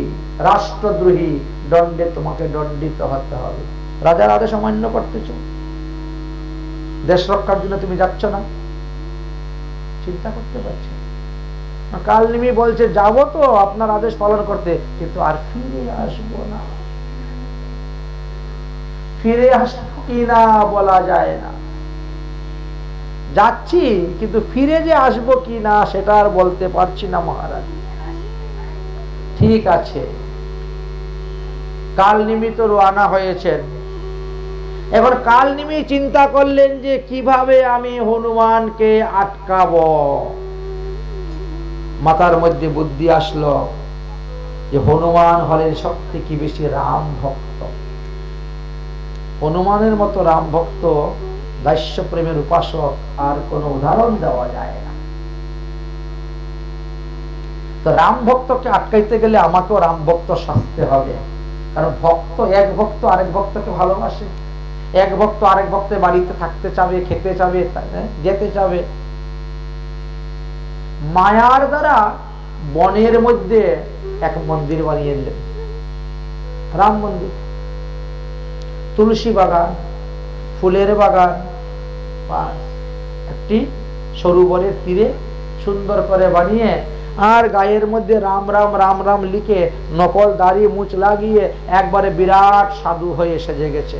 রাষ্ট্রদ্রোহী দণ্ডে তোমাকে দণ্ডিত হতে হবে। রাজার আদেশ অমান্য করতেছ, দেশ রক্ষার জন্য তুমি যাচ্ছ না, চিন্তা করতে পারছি। কালনেমি বলছে যাব তো আপনার আদেশ পালন করতে, কিন্তু আর ফিরে আসবো না। ফিরে আসবো কি না বলা যায় না, যাচ্ছি কিন্তু ফিরে যে আসবো কি না সেটা আর বলতে পারছি না মহারাজ। ঠিক আছে, কালনেমি তো রওনা হয়েছেন। এবার কালনেমি চিন্তা করলেন যে কিভাবে আমি হনুমানকে আটকাবো। মাথার মধ্যে বুদ্ধি আসলো, যে হনুমান হলেন সব থেকে বেশি রাম ভক্ত। হনুমানের মতো রাম ভক্ত, দাস্য প্রেমের উপাসক আর কোনো উদাহরণ দেওয়া যায় না। তো রাম ভক্তকে আটকাইতে গেলে আমাকেও রাম ভক্ত সাজতে হবে। কারণ ভক্ত, এক ভক্ত আরেক ভক্তকে ভালোবাসে, এক ভক্ত আরেক ভক্তের বাড়িতে থাকতে চাবে, খেতে চাবে, যেতে চাবে। মায়ার দ্বারা বনের মধ্যে এক মন্দির বানিয়ে দিলেন, রাম মন্দির, তুলসী বাগান, ফুলের বাগান, একটি সরোবরের তীরে সুন্দর করে বানিয়ে, আর গায়ের মধ্যে রাম রাম রাম রাম লিখে নকল দাড়ি মুছ লাগিয়ে একবারে বিরাট সাধু হয়ে সেজে গেছে।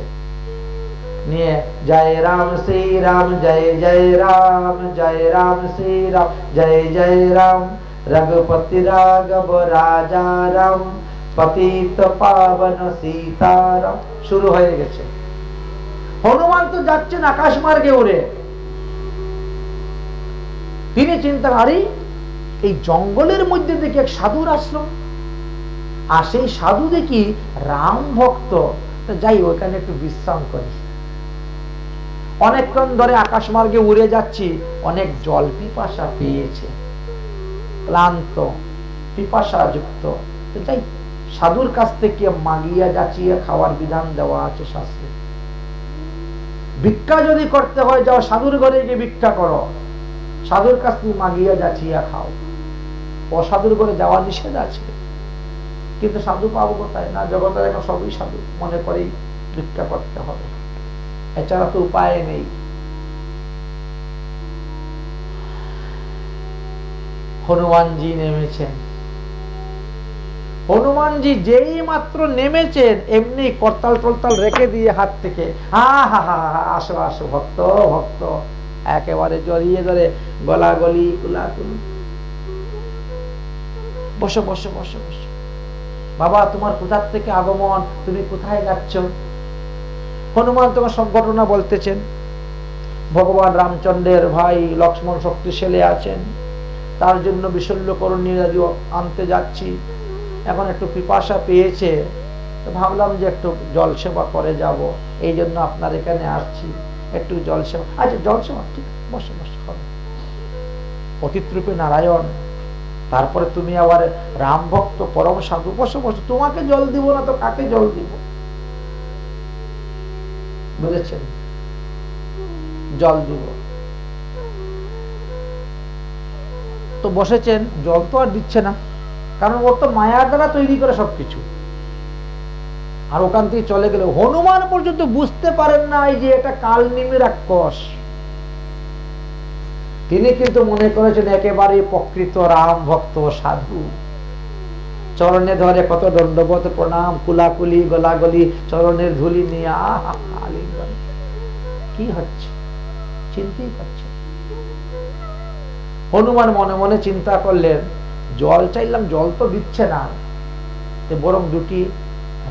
নিয়ে জয় রাম শ্রী রাম, জয় জয় রাম, জয় রাম শ্রী রাম, জয় জয় রাম, রঘুপতি রাঘব রাজা রাম, পতিত পাবন সীতারাম, শুরু হয়ে গেছে। হনুমান তো যাচ্ছেন আকাশ মার্গে উড়ে। তিনি চিন্তা, আরে এই জঙ্গলের মধ্যে দেখি এক সাধুর আশ্রম, আর সেই সাধু দেখি রাম ভক্ত, যাই ওখানে একটু বিশ্রাম করি। অনেকক্ষণ ধরে আকাশ মার্গে উড়ে যাচ্ছি, অনেক জল পিপাসা পেয়েছে, ক্লান্ত পিপাসা যুক্ত, যাই সাধুর কাছ থেকে মাগিয়া যাচিয়ে খাওয়ার বিধান দেওয়া আছে শাস্ত্রে। ভিক্ষা যদি করতে হয় যাও সাধুর ঘরে গিয়ে ভিক্ষা করো, সাধুর কাছ থেকে মাগিয়া যাচিয়া খাও। অসাধুর ঘরে যাওয়া নিষেধ আছে, কিন্তু সাধু পাবো কোথায়? না, জগতের এখন সবই সাধু, মনে করেই ভিক্ষা করতে হবে, এছাড়া তো উপায় নেই। হনুমানজি নেমেছেন। হনুমানজি যেই মাত্র নেমেছেন এমনি করতাল টলতাল রেখে দিয়ে হাত থেকে, হা হা হা হা, আসো আসো ভক্ত ভক্ত, একেবারে জড়িয়ে ধরে গলাগলি কুলাকুলি, বসো বসো বসো বসো, বাবা তোমার কোথার থেকে আগমন, তুমি কোথায় যাচ্ছ? হনুমান তোমার সব ঘটনা বলতেছেন। ভগবান রামচন্দ্রের ভাই লক্ষ্মণ শক্তিশালী আছেন, তার জন্য বিশল্যকরণ নিয়ে আনতে যাচ্ছি। এখন একটু পিপাসা পেয়েছে, তো ভাবলাম যে একটু জল সেবা করে যাব, এই জন্য আপনার এখানে আসছি, একটু জল সেবা। আচ্ছা জল সেবা, ঠিক বসে বসে হবে। অতিথ্রূপে নারায়ণ, তারপরে তুমি আবার রাম ভক্ত পরম সাধু, বসে বসে, তোমাকে জল দিব না তো কাকে জল দিব? বুঝেছেন? জল দিব। তো বসেছেন, জল তো আর দিচ্ছে না, কারণ ওর তো মায়ার দ্বারা তৈরি করে সবকিছু। আর ওখান থেকে চলে গেল। হনুমান পর্যন্ত বুঝতে পারেন না যে এটা কালনিমি রাক্ষস। তিনি কিন্তু মনে করেছেন একেবারে প্রকৃত রাম ভক্ত সাধু। চরণে ধরে কত দণ্ডবত প্রণাম, কুলাকুলি গলাগলি, চরণের ধুলি নিয়ে আলিঙ্গন। কি হচ্ছে চিন্তাই করছে। হনুমান মনে মনে চিন্তা করলেন, জল চাইলাম জল তো দিচ্ছে না, বরং দুটি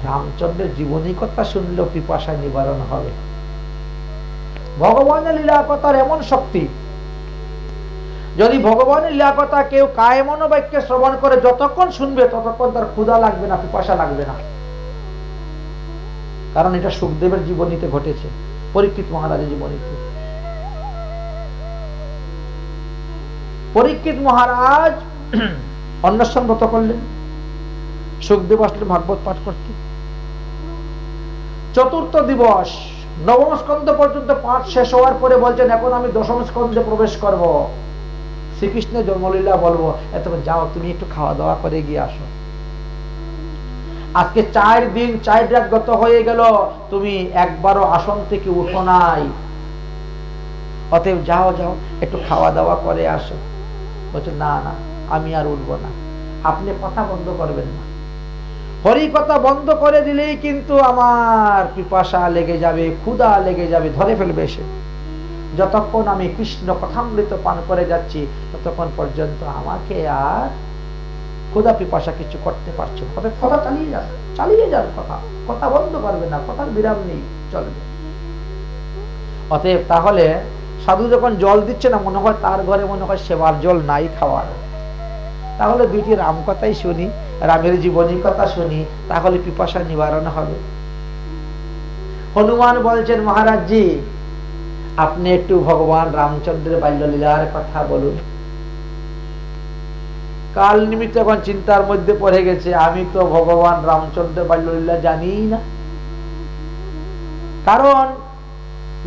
রামচন্দ্রের জীবনী কথা শুনলেও পিপাসা নিবারণ হবে। ভগবানের লীলা কথার এমন শক্তি, যদি ভগবানের লীলা কথা কেউ কায়মন বাক্যে শ্রবণ করে যতক্ষণ শুনবে ততক্ষণ তার ক্ষুধা লাগবে না, পিপাসা লাগবে না। কারণ এটা সুখদেবের জীবনীতে ঘটেছে, পরীক্ষিত মহারাজের জীবনীতে। পরীক্ষিত মহারাজ অন্বেষণ ব্রত করলেন, সুখদেব আসলে ভাগবত পাঠ করতে। চতুর্থ দিবস নবম স্কন্ধ পর্যন্ত পাঠ শেষ হওয়ার পরে বলছেন, এখন আমি দশম স্কন্ধে প্রবেশ করব, শ্রীকৃষ্ণের জন্মলীলা বলবো। এত যাও তুমি একটু খাওয়া দাওয়া করে গিয়ে আসো। আজকে 4 দিন 4 রাত গত হয়ে গেল, তুমি একবারও আসন থেকে উঠো নাই, অতএব যাও যাও একটু খাওয়া দাওয়া করে আসো। বলছে না না, আমি আর উঠবো না। আপনি কথা বন্ধ করবেন না, হরি কথা বন্ধ করে দিলেই কিন্তু আমার পিপাসা লেগে যাবে, ক্ষুধা লেগে যাবে, ধরে ফেলবে সে। যতক্ষণ আমি কৃষ্ণ কথামৃত পান করে যাচ্ছি ততক্ষণ পর্যন্ত আমাকে আর ক্ষুধা পিপাসা কিছু করতে পারছো না। কথা চালিয়ে যান, কথা বন্ধ করবে না, কথার বিরাম নেই, চলবে। অতএব তাহলে সাধু যখন জল দিচ্ছে না, মনে হয় তার ঘরে মনে হয় সেবার জল নাই খাওয়ার, তাহলে দুইটি রাম কথাই শুনি, রামের জীবনী কথা শুনি, তাহলে পিপাসা নিবারণ হবে। হনুমান বলছেন, মহারাজ জি, আপনি একটু ভগবান রামচন্দ্রের বাল্যলীলার কথা বলুন। কাল নিমিত্ত এখন চিন্তার মধ্যে পড়ে গেছে, আমি তো ভগবান রামচন্দ্রের বাল্যলীলা জানি না। কারণ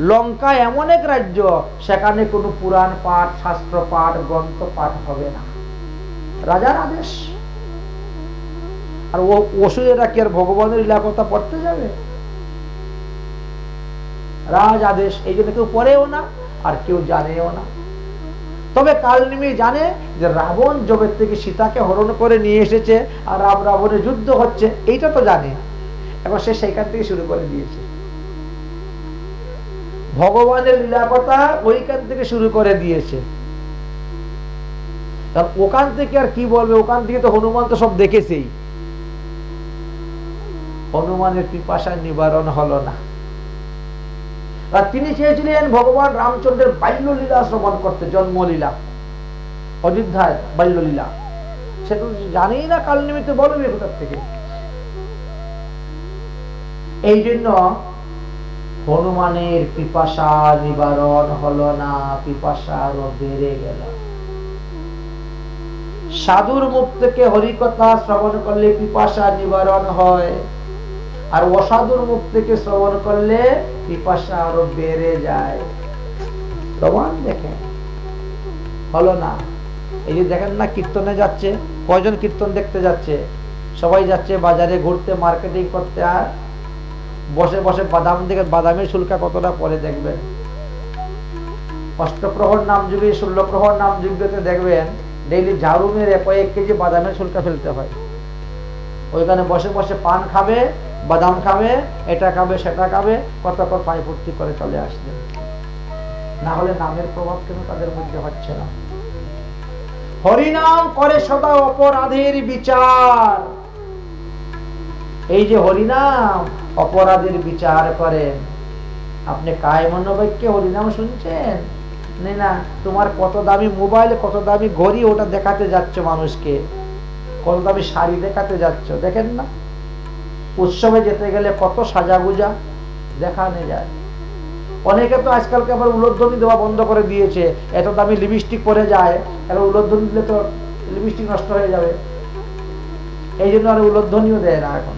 লঙ্কা এমন এক রাজ্য, সেখানে কোনো পুরাণ পাঠ, শাস্ত্র পাঠ, গ্রন্থ পাঠ হবে না, রাজার আদেশ। আর অসুরেরা কি আর ভগবানের লীলা কথা পড়তে যাবে? রাজ আদেশ, এই জন্য কেউ পড়েও না আর কেউ জানেও না। তবে কালনিমি জানে যে রাবণ জগৎ থেকে সীতাকে হরণ করে নিয়ে এসেছে আর রাম রাবণের যুদ্ধ হচ্ছে, এইটা তো জানে। এখন সে সেইখান থেকে শুরু করে দিয়েছে ভগবানের লীলা কথা, ওইখান থেকে শুরু করে দিয়েছে। কারণ ওখান থেকে আর কি বলবে, ওখান থেকে তো হনুমান তো সব দেখেছেই। হনুমানের পিপাসা নিবারণ হলো না। আর তিনি চেয়েছিলেন ভগবান রামচন্দ্রের বাল্যলীলা শ্রবণ করতে, জন্মলীলা, অযোধ্যায় বাল্যলীলা। সে তো জানেই না, কাল নিমিত্তে বলবে কোথার থেকে। এই জন্য হনুমানের পিপাসা নিবারণ হলো না, পিপাসা আরো বেড়ে গেল। সাধুর মুখ থেকে হরিকথা শ্রবণ করলে পিপাসা নিবারণ হয়, আর অসাধুর মুখ থেকে শ্রবণ করলে পিপাসা আরো বেড়ে যায়। প্রমাণ দেখেন, হলো না। এই যে দেখেন না, কীর্তনে যাচ্ছে, কয়জন কীর্তন দেখতে যাচ্ছে? সবাই যাচ্ছে বাজারে ঘুরতে, মার্কেটিং করতে। আর বসে বসে বাদাম দেখে, বাদামের শুল্কা কতটা পরে দেখবেন। অষ্টপ্রহর নাম যুগে, 16 প্রহর নাম যুগতে দেখবেন ডেইলি ঝাড়ু মেরে কয়েক কেজি বাদামের শুল্কা ফেলতে হয়। ওইখানে বসে বসে পান খাবে, বাদাম খাবে, এটা খাবে, সেটা খাবে, কতক্ষণ পায়ে ভর্তি করে চলে আসলেন। না হলে নামের প্রভাব কেন তাদের মধ্যে হচ্ছে না? হরিনাম করে সদা অপরাধের বিচার। এই যে হরিনাম অপরাধের বিচার করেন, আপনি কায় মনোবাক্যে হরিনাম শুনছেন না? তোমার কত দামি মোবাইল, কত দামি ঘড়ি, ওটা দেখাতে যাচ্ছ মানুষকে, কত দামি শাড়ি দেখাতে যাচ্ছ, দেখেন না? উৎসবে যেতে গেলে কত সাজাগুজা দেখানো যায়। অনেকে তো আজকালকে আবার উলোধ্বনি দেওয়া বন্ধ করে দিয়েছে। এত দামি লিপস্টিক পরে যায়, আর উলোধ্বনি দিলে তো লিপস্টিক নষ্ট হয়ে যাবে, এই জন্য আর উলোধ্বনিও দেয় না। এখন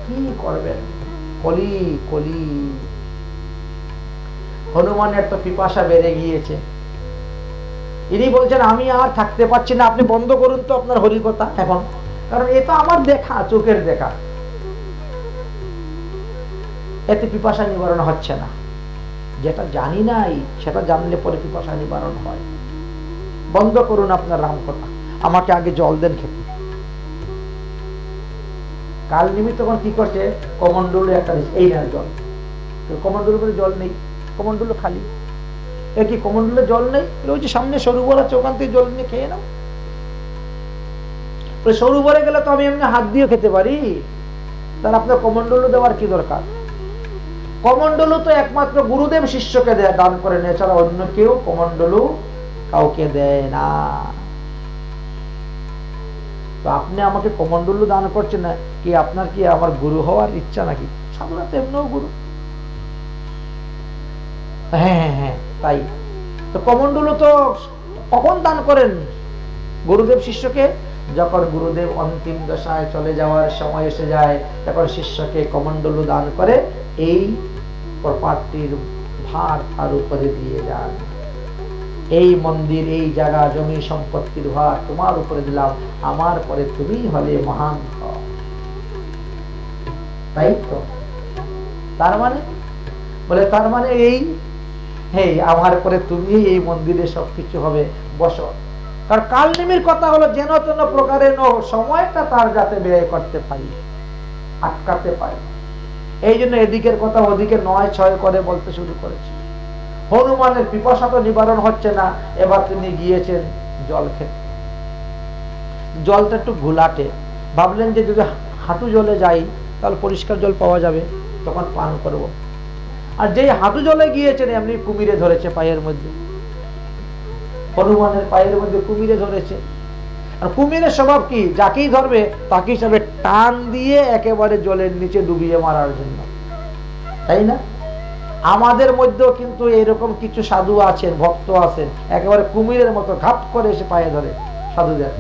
কি করবেন? কলি কলি। হনুমানের তো পিপাসা বেড়ে গিয়েছে। ইনি বলছেন, আমি আর থাকতে পারছি না, আপনি বন্ধ করুন তো আপনার হরিকথা এখন। কারণ এ তো আমার দেখা, চোখের দেখা, এতে পিপাসা নিবারণ হচ্ছে না। যেটা জানি নাই সেটা জানলে পরে পিপাসা নিবারণ হয়। বন্ধ করুন আপনার রাম কথা, আমাকে আগে জল দেন খেতে। কাল নিমিত্ত তখন কি করছে, কমণ্ডলু একটা এই না জল, কমণ্ডলুর করে জল নেই, কমণ্ডলু খালি। এ কি কমণ্ডলে জল নেই? ওই যে সামনে সরোবর আছে, ওখান থেকে জল নিয়ে খেয়ে নাও। সরোবরে গেলে তো আমি এমনি হাত দিয়ে খেতে পারি, তাহলে আপনার কমণ্ডলু দেওয়ার কি দরকার? কমণ্ডলু তো একমাত্র গুরুদেব শিষ্যকে দান করেন, এছাড়া অন্য কেউ কমণ্ডলু কাউকে দেয় না। তো আপনি আমাকে কমণ্ডলু দান করছেন না কি? আপনার কি আমার গুরু হওয়ার ইচ্ছা নাকি? সাধুরা তো এমনিও গুরু। হ্যাঁ হ্যাঁ হ্যাঁ, তাই তো কমণ্ডলু তো কখন দান করেন গুরুদেব শিষ্যকে? যখন গুরুদেব অন্তিম দশায় চলে যাওয়ার সময় এসে যায়, তখন শিষ্যকে কমণ্ডলু দান করে এই প্রপার্টির ভার তার উপরে দিয়ে যান। এই মন্দির, এই জায়গা, জমি সম্পত্তির ভার তোমার উপরে দিলাম, আমার পরে তুমি হলে মহান। তাই তো তার মানে বলে, তার মানে এই, হ্যাঁ আমার পরে তুমি এই মন্দিরে সবকিছু হবে, বসো। কারণ কালনিমির কথা হলো যেন তেন প্রকারে সময়টা তার যাতে ব্যয় করতে পারি, আটকাতে পারি। এই জন্য এদিকের কথা ওদিকে 9-6 করে বলতে শুরু করেছে। হনুমানের পিপাসা তো নিবারণ হচ্ছে না, এবার তিনি গিয়েছেন জল খেতে। জলটা একটু ঘোলাটে, ভাবলেন যে যদি হাঁটু জলে যাই তাহলে পরিষ্কার জল পাওয়া যাবে, তখন পান করব। আর যেই হাঁটু জলে গিয়েছেন, এমনি কুমিরে ধরেছে পায়ের মধ্যে। হনুমানের পায়ের মধ্যে কুমিরে ধরেছে। আর কুমিরের স্বভাব কি, যাকেই ধরবে তাকে হিসাবে টান দিয়ে একেবারে জলের নিচে ডুবিয়ে মারার জন্য, তাই না? আমাদের মধ্যেও কিন্তু এরকম কিছু সাধু আছেন, ভক্ত আছেন, একেবারে কুমিরের মতো ঘাপ করে এসে পায়ে ধরে সাধুদের।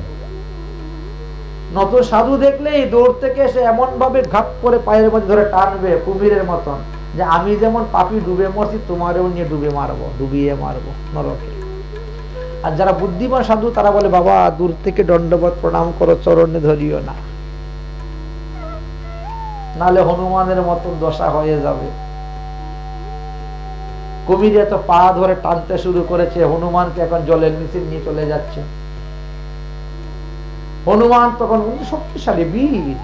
নতুন সাধু দেখলেই দূর থেকে এসে এমন ভাবে ঘাপ করে পায়ের মধ্যে ধরে টানবে কুমিরের মতন, যে আমি যেমন পাপি ডুবে মরছি তোমারও নিয়ে ডুবিয়ে মারবো নরকে। আর যারা বুদ্ধিমান সাধু তারা বলে, বাবা দূর থেকে দণ্ডবত প্রণাম করো, চরণে ধরিও না, নালে হনুমানের মতন দশা হয়ে যাবে। কুমিরে তো পা ধরে টানতে শুরু করেছে, হনুমানকে এখন জলের নিচে নিয়ে চলে যাচ্ছে। হনুমান তখন শক্তিশালী বীর,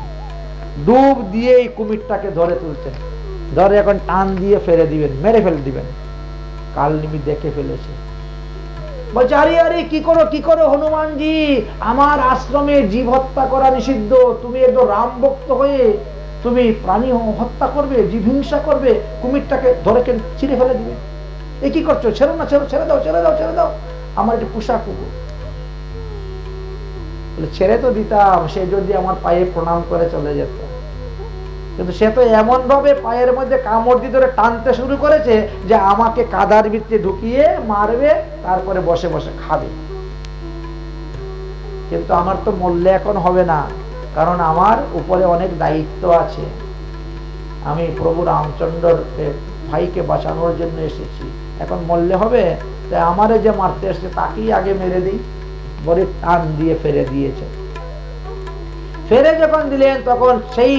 ডুব দিয়ে এই কুমিরটাকে ধরে তুলছেন, ধরে এখন টান দিয়ে ফেলে দিবেন, মেরে ফেলে দিবেন। কালনিমি দেখে ফেলেছে, বলছে আরে আরে কি করো হনুমানজি, আমার আশ্রমে জীব হত্যা করা নিষিদ্ধ, তুমি একদম রাম ভক্ত হয়ে তুমি প্রাণী হত্যা করবে, জীব হিংসা করবে, কুমিরটাকে ধরে ছিঁড়ে ফেলে দিবে, এ কি করছো, ছেড়ো না, ছেড়ে দাও, আমার একটু পোষা কুকুর। বলে ছেড়ে তো দিতাম, সে যদি আমার পায়ে প্রণাম করে চলে যেত, কিন্তু সে তো এমন ভাবে পায়ের মধ্যে কামড় দিয়ে ধরে টানতে শুরু করেছে যে আমাকে কাদার ভিতরে ঢুকিয়ে মারবে, তারপরে বসে বসে খাবে। কিন্তু আমার তো মরলে এখন হবে না, কারণ আমার উপরে অনেক দায়িত্ব আছে, আমি প্রভু রামচন্দ্রের ভাইকে বাঁচানোর জন্য এসেছি, এখন মরলে হবে, তাই আমারে যে মারতে এসেছে তাকেই আগে মেরে দিই, বলে টান দিয়ে ফেলে দিয়েছে। ফেরে যখন দিলেন তখন সেই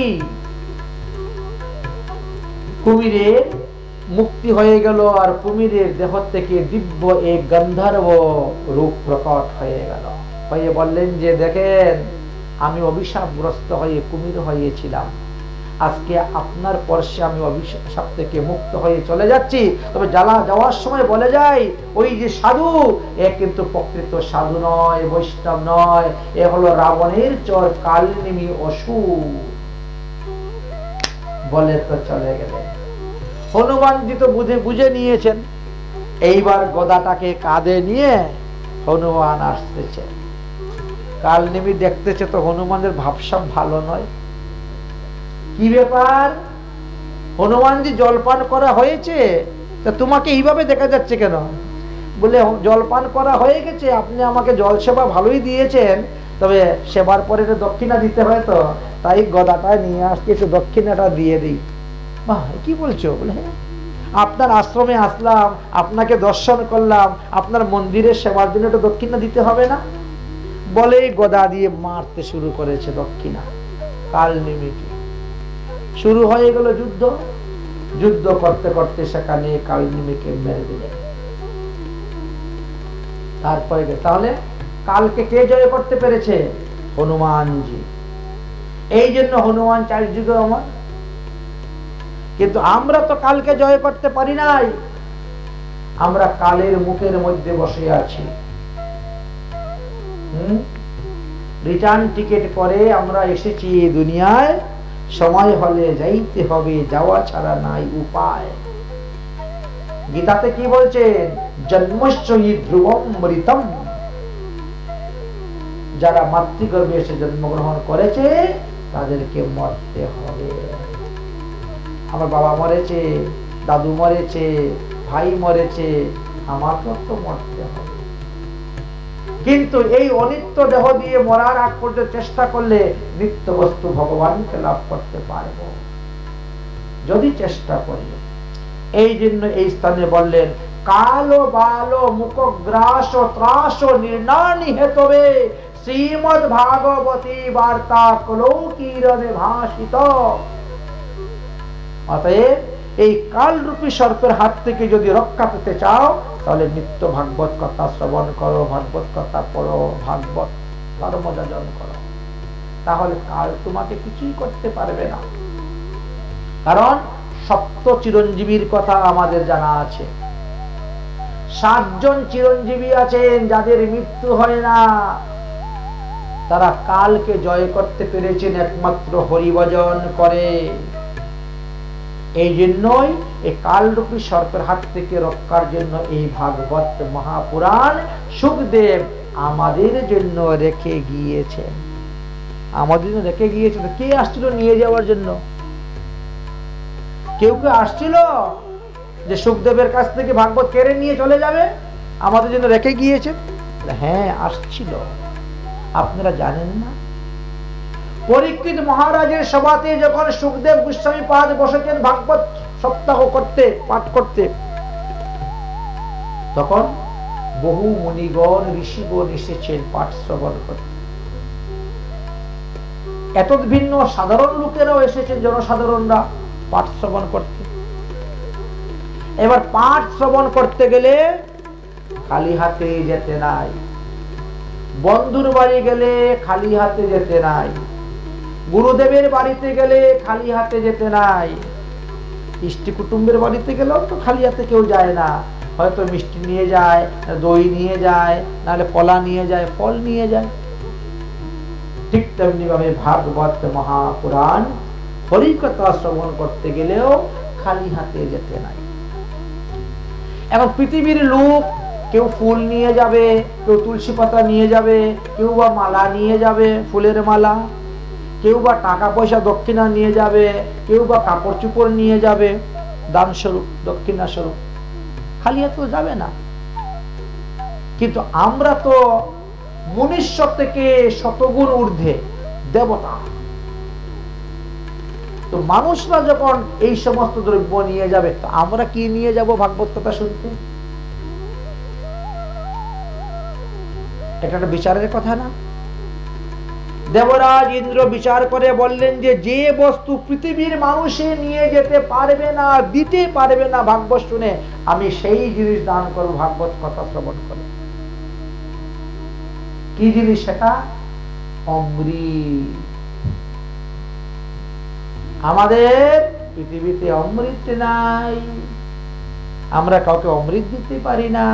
কুমিরের মুক্তি হয়ে গেল, আর কুমিরের দেহ থেকে দিব্য এক গন্ধর্ব রূপ প্রকট হয়ে গেল, হয়ে বললেন যে দেখেন আমি অভিশাপগ্রস্ত হয়ে কুমির হয়েছিলাম, আজকে আপনার পরশে আমি অভিশাপ থেকে মুক্ত হয়ে চলে যাচ্ছি। তবে যাওয়ার সময় বলে যাই, ওই যে সাধু, এ কিন্তু প্রকৃত সাধু নয়, বৈষ্ণব নয়, এ হলো রাবণের চর কালনিমি অসুর, বলে তো চলে গেলেন। হনুমানজি তো বুঝে নিয়েছেন, এইবার গদাটাকে কাঁধে নিয়ে হনুমান আসতেছে। কালনিমি দেখতেছে তো হনুমানের ভাবসাব ভালো নয়, কি ব্যাপার হনুমানজি, জলপান করা হয়েছে, তা তোমাকে এইভাবে দেখা যাচ্ছে কেন? বলে জলপান করা হয়ে গেছে, আপনি আমাকে জল সেবা ভালোই দিয়েছেন, তবে সেবার পরে দক্ষিণা দিতে হয়, তো তাই গদাটা নিয়ে আসতে একটু দক্ষিণাটা দিয়ে দিই। বাহ, কি বলছো? বলে হ্যাঁ, আপনার আশ্রমে আসলাম, আপনাকে দর্শন করলাম, আপনার মন্দিরের সেবার জন্য একটু দক্ষিণা দিতে হবে না? বলে গদা দিয়ে মারতে শুরু করেছে দক্ষিণা কালনিমিকে। শুরু হয়ে গেল যুদ্ধ করতে করতে সেখানে কালনিমিকে মেরে দিলেন। তারপরে তাহলে কালকে কে জয় করতে পেরেছে? হনুমানজি। এই জন্য হনুমান চারিযুগে আমার। কিন্তু আমরা তো কালকে জয় করতে পারি নাই, আমরা কালের মুখের মধ্যে বসে আছি। রিটার্ন টিকিট করে আমরা এসেছি এই দুনিয়ায়, সময় হলে যাইতে হবে, যাওয়া ছাড়া নাই উপায়। গীতাতে কি বলছেন? জন্মস্যই ধ্রুবম মৃতম, যারা মাতৃগর্ভে এসে জন্মগ্রহণ করেছে তাদেরকে মরতে হবে। আমার বাবা মরেছে, দাদু মরেছে, ভাই মরেছে, আমাকেও তো মরতে হবে। কিন্তু এই অনিত্য দেহ দিয়ে মরার আগ পর্যন্ত চেষ্টা করলে নিত্য বস্তু ভগবানকে লাভ করতে পারব, যদি চেষ্টা করি। এই জন্য এই স্থানে বললেন, কালো বালো মুখগ্রাস ত্রাস নির্ণানি হেতবে শ্রীমদ ভাগবতী বার্তা কলৌকিরণে ভাষিত। অতএব এই কালরূপী সর্পের হাত থেকে যদি রক্ষা পেতে চাও, তাহলে নিত্য ভাগবত কথা শ্রবণ করো, ভাগবত কথা পড়ো, ভাগবত ধর্মযাজন করো, তাহলে কাল তোমাকে কিছুই করতে পারবে না। কারণ সপ্ত চিরঞ্জীবীর কথা আমাদের জানা আছে। 7 জন চিরঞ্জীবী আছেন যাদের মৃত্যু হয় না, তারা কালকে জয় করতে পেরেছেন একমাত্র হরিভজন করে। এই জন্যই এই কালরূপী সর্পের হাত থেকে রক্ষার জন্য এই ভাগবত মহাপুরাণ সুখদেব আমাদের জন্য রেখে গিয়েছেন। আমাদের জন্য রেখে গিয়েছেন। কে আসছিল নিয়ে যাওয়ার জন্য? কেউ কেউ আসছিল যে সুখদেবের কাছ থেকে ভাগবত কেড়ে নিয়ে চলে যাবে, আমাদের জন্য রেখে গিয়েছে? হ্যাঁ, আসছিল। আপনারা জানেন না? পরীক্ষিত মহারাজের সভাতে যখন সুখদেব গোস্বামী পাদ বসেছেন ভাগবত সপ্তাহ করতে, পাঠ করতে, তখন বহু মুনিগণ ঋষিগণ এসেছেন পাঠ শ্রবণ করতে। এত ভিন্ন সাধারণ লোকেরাও এসেছেন, জনসাধারণরা পাঠ শ্রবণ করতে। এবার পাঠ শ্রবণ করতে গেলে খালি হাতে যেতে নাই, বন্ধুর বাড়ি গেলে খালি হাতে যেতে নাই, গুরুদেবের বাড়িতে গেলে খালি হাতে যেতে নাই, ইষ্টি কুটুম্বের বাড়িতে গেলেও তো খালি হাতে কেউ যায় না। হয়তো মিষ্টি নিয়ে যায়, দই নিয়ে যায়, নাহলে কলা নিয়ে যায়, ফল নিয়ে যায়। ঠিক তেমনি ভাবে ভাগবত মহাপুরাণ হরিকথা শ্রবণ করতে গেলেও খালি হাতে যেতে নাই। এখন পৃথিবীর লোক কেউ ফুল নিয়ে যাবে, কেউ তুলসী পাতা নিয়ে যাবে, কেউ বা মালা নিয়ে যাবে, ফুলের মালা, কেউ বা টাকা পয়সা দক্ষিণা নিয়ে যাবে, কেউ বা কাপড় চোপড় নিয়ে যাবে দান স্বরূপ, দক্ষিণা স্বরূপ। খালি হাতে যাবে না। কিন্তু আমরা তো মনুষ্য থেকে শতগুণ ঊর্ধ্বে দেবতা। তো মানুষরা যখন এই সমস্ত দ্রব্য নিয়ে যাবে, তো আমরা কি নিয়ে যাব ভাগবত কথা শুনতে? এটা একটা বিচারের কথা না? দেবরাজ ইন্দ্র বিচার করে বললেন যে যে বস্তু পৃথিবীর মানুষে নিয়ে যেতে পারবে না, দিতে পারবে না ভাগবত শুনে, আমি সেই জিনিস দান করব ভাগবত কথা শ্রবণ করে। কি জিনিস সেটা? অমৃত। আমাদের পৃথিবীতে অমৃত নাই, আমরা কাউকে অমৃত দিতে পারি না।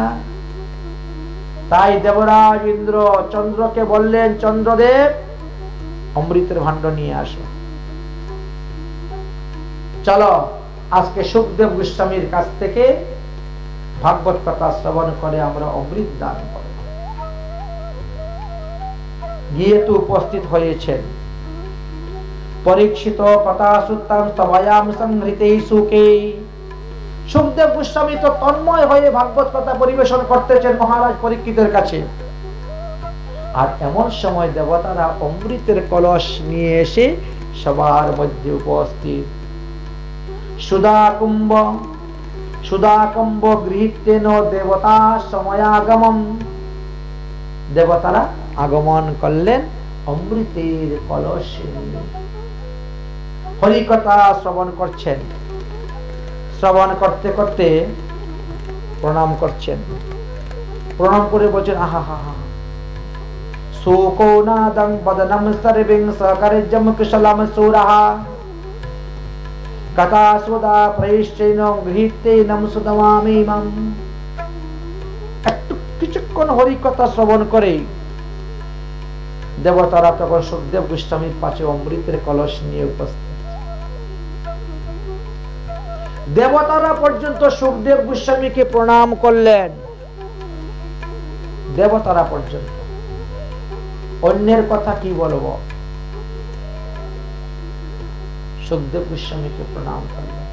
তাই দেবরাজ ইন্দ্র চন্দ্রকে বললেন, চন্দ্রদেব অমৃতের ভাণ্ড নিয়ে আসো। চলো আজকে সুখদেব গোস্বামীর কাছ থেকে ভাগবত কথা শ্রবণ করে আমরা অমৃত দান করব। গিয়ে তো উপস্থিত হয়েছেন। পরীক্ষিত কথা সুত্তাম তবায়াম সংহৃতে সুকে। সুখদেব গোস্বামী তো তন্ময় হয়ে ভাগবত কথা পরিবেশন করতেছেন মহারাজ পরীক্ষিতের কাছে। আর এমন সময় দেবতারা অমৃতের কলস নিয়ে এসে সবার মধ্যে উপস্থিত। সুধাকুম্ভ গৃহীতেন দেবতা সময়াগমম। দেবতারা আগমন করলেন অমৃতের কলসে। হরিকথা শ্রবণ করছেন। শ্রবণ করতে করতে প্রণাম করছেন। প্রণাম করে বলছেন, আহা হা হা, সুকোনাদং বদনম সর্বিং সকার্যম কুশলম সুরাহা কথা সুদা প্রৈশ্চৈনং গৃহীতেনম সুদমামিমম। একটু কিছুক্ষণ হরিকথা শ্রবণ করে দেবতারা তখন সুখদেব গোস্বামীর পাশে অমৃতের কলস নিয়ে উপস্থিত। দেবতারা পর্যন্ত সুখদেব গোস্বামীকে প্রণাম করলেন। দেবতারা পর্যন্ত। অন্যের কথা কি বলবো? সুখদেব গোস্বামীকে প্রণাম করলেন।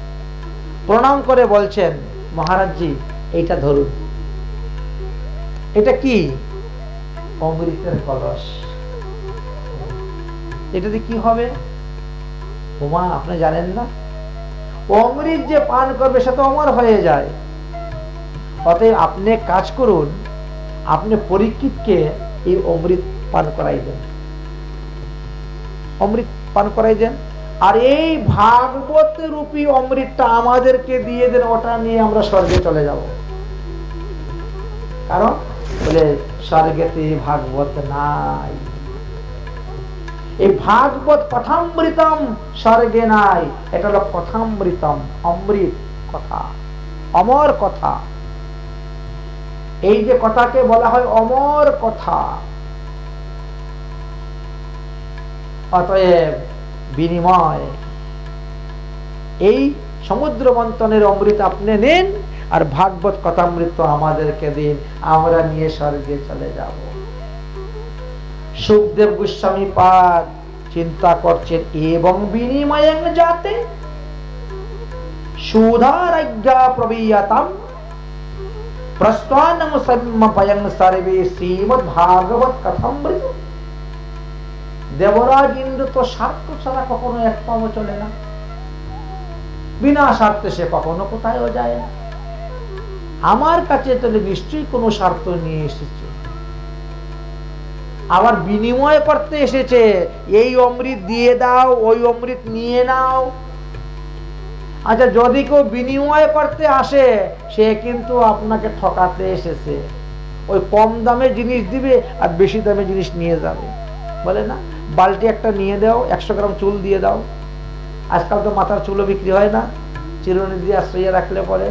প্রণাম করে বলছেন, মহারাজজি এইটা ধরুন। এটা কি? অমৃতের কলস। এটাতে কি হবে? ওমা, আপনি জানেন না? অমৃত যে পান করবে সে তো অমর হয়ে যায়। অতএব আপনি কাজ করুন, আপনি পরীক্ষিতকে এই অমৃত পান করাই দেন। অমৃত পান করাই দেন। আর এই ভাগবত রূপী অমৃতটা আমাদেরকে দিয়ে দেন, ওটা নিয়ে আমরা স্বর্গে চলে যাব। কারণ বলে স্বর্গেতে ভাগবত নাই। এই ভাগবত কথামৃতম স্বর্গে নাই। এটা হলো কথামৃতম, অমৃত কথা, অমর কথা। এই যে কথাকে বলা হয় অমর কথা। অতএব বিনিময় এই সমুদ্র মন্থনের অমৃত আপনি নেন, আর ভাগবত কথামৃত আমাদেরকে দিন, আমরা নিয়ে স্বর্গে চলে যাব। সুখদেব গোস্বামী পাদ চিন্তা করছেন, এবং বিনিময়ে যাতে সুধারাজ্ঞা প্রবীয়তাম প্রস্থানং সম্মপয়ং সর্বে শ্রীমদ্ ভাগবত কথামৃত। দেবরাজ ইন্দ্র তো স্বার্থ ছাড়া কখনো এক পাও চলে না, বিনা স্বার্থে সে কখনো কোথায়ও যায় না। আমার কাছে তাহলে নিশ্চয়ই কোনো স্বার্থ নিয়ে এসেছে, আবার বিনিময় করতে এসেছে, এই অমৃত দিয়ে দাও, ওই অমৃত নিয়ে নাও। আচ্ছা, যদি কেউ বিনিময় করতে আসে, সে কিন্তু আপনাকে ঠকাতে এসেছে। ওই কম দামে জিনিস দিবে আর বেশি দামে জিনিস নিয়ে যাবে। বলে না, বালতি একটা নিয়ে দাও, 100 গ্রাম চুল দিয়ে দাও। আজকাল তো মাথার চুলও বিক্রি হয় না, চিরুনি দিয়ে আশ্রয় রাখলে পরে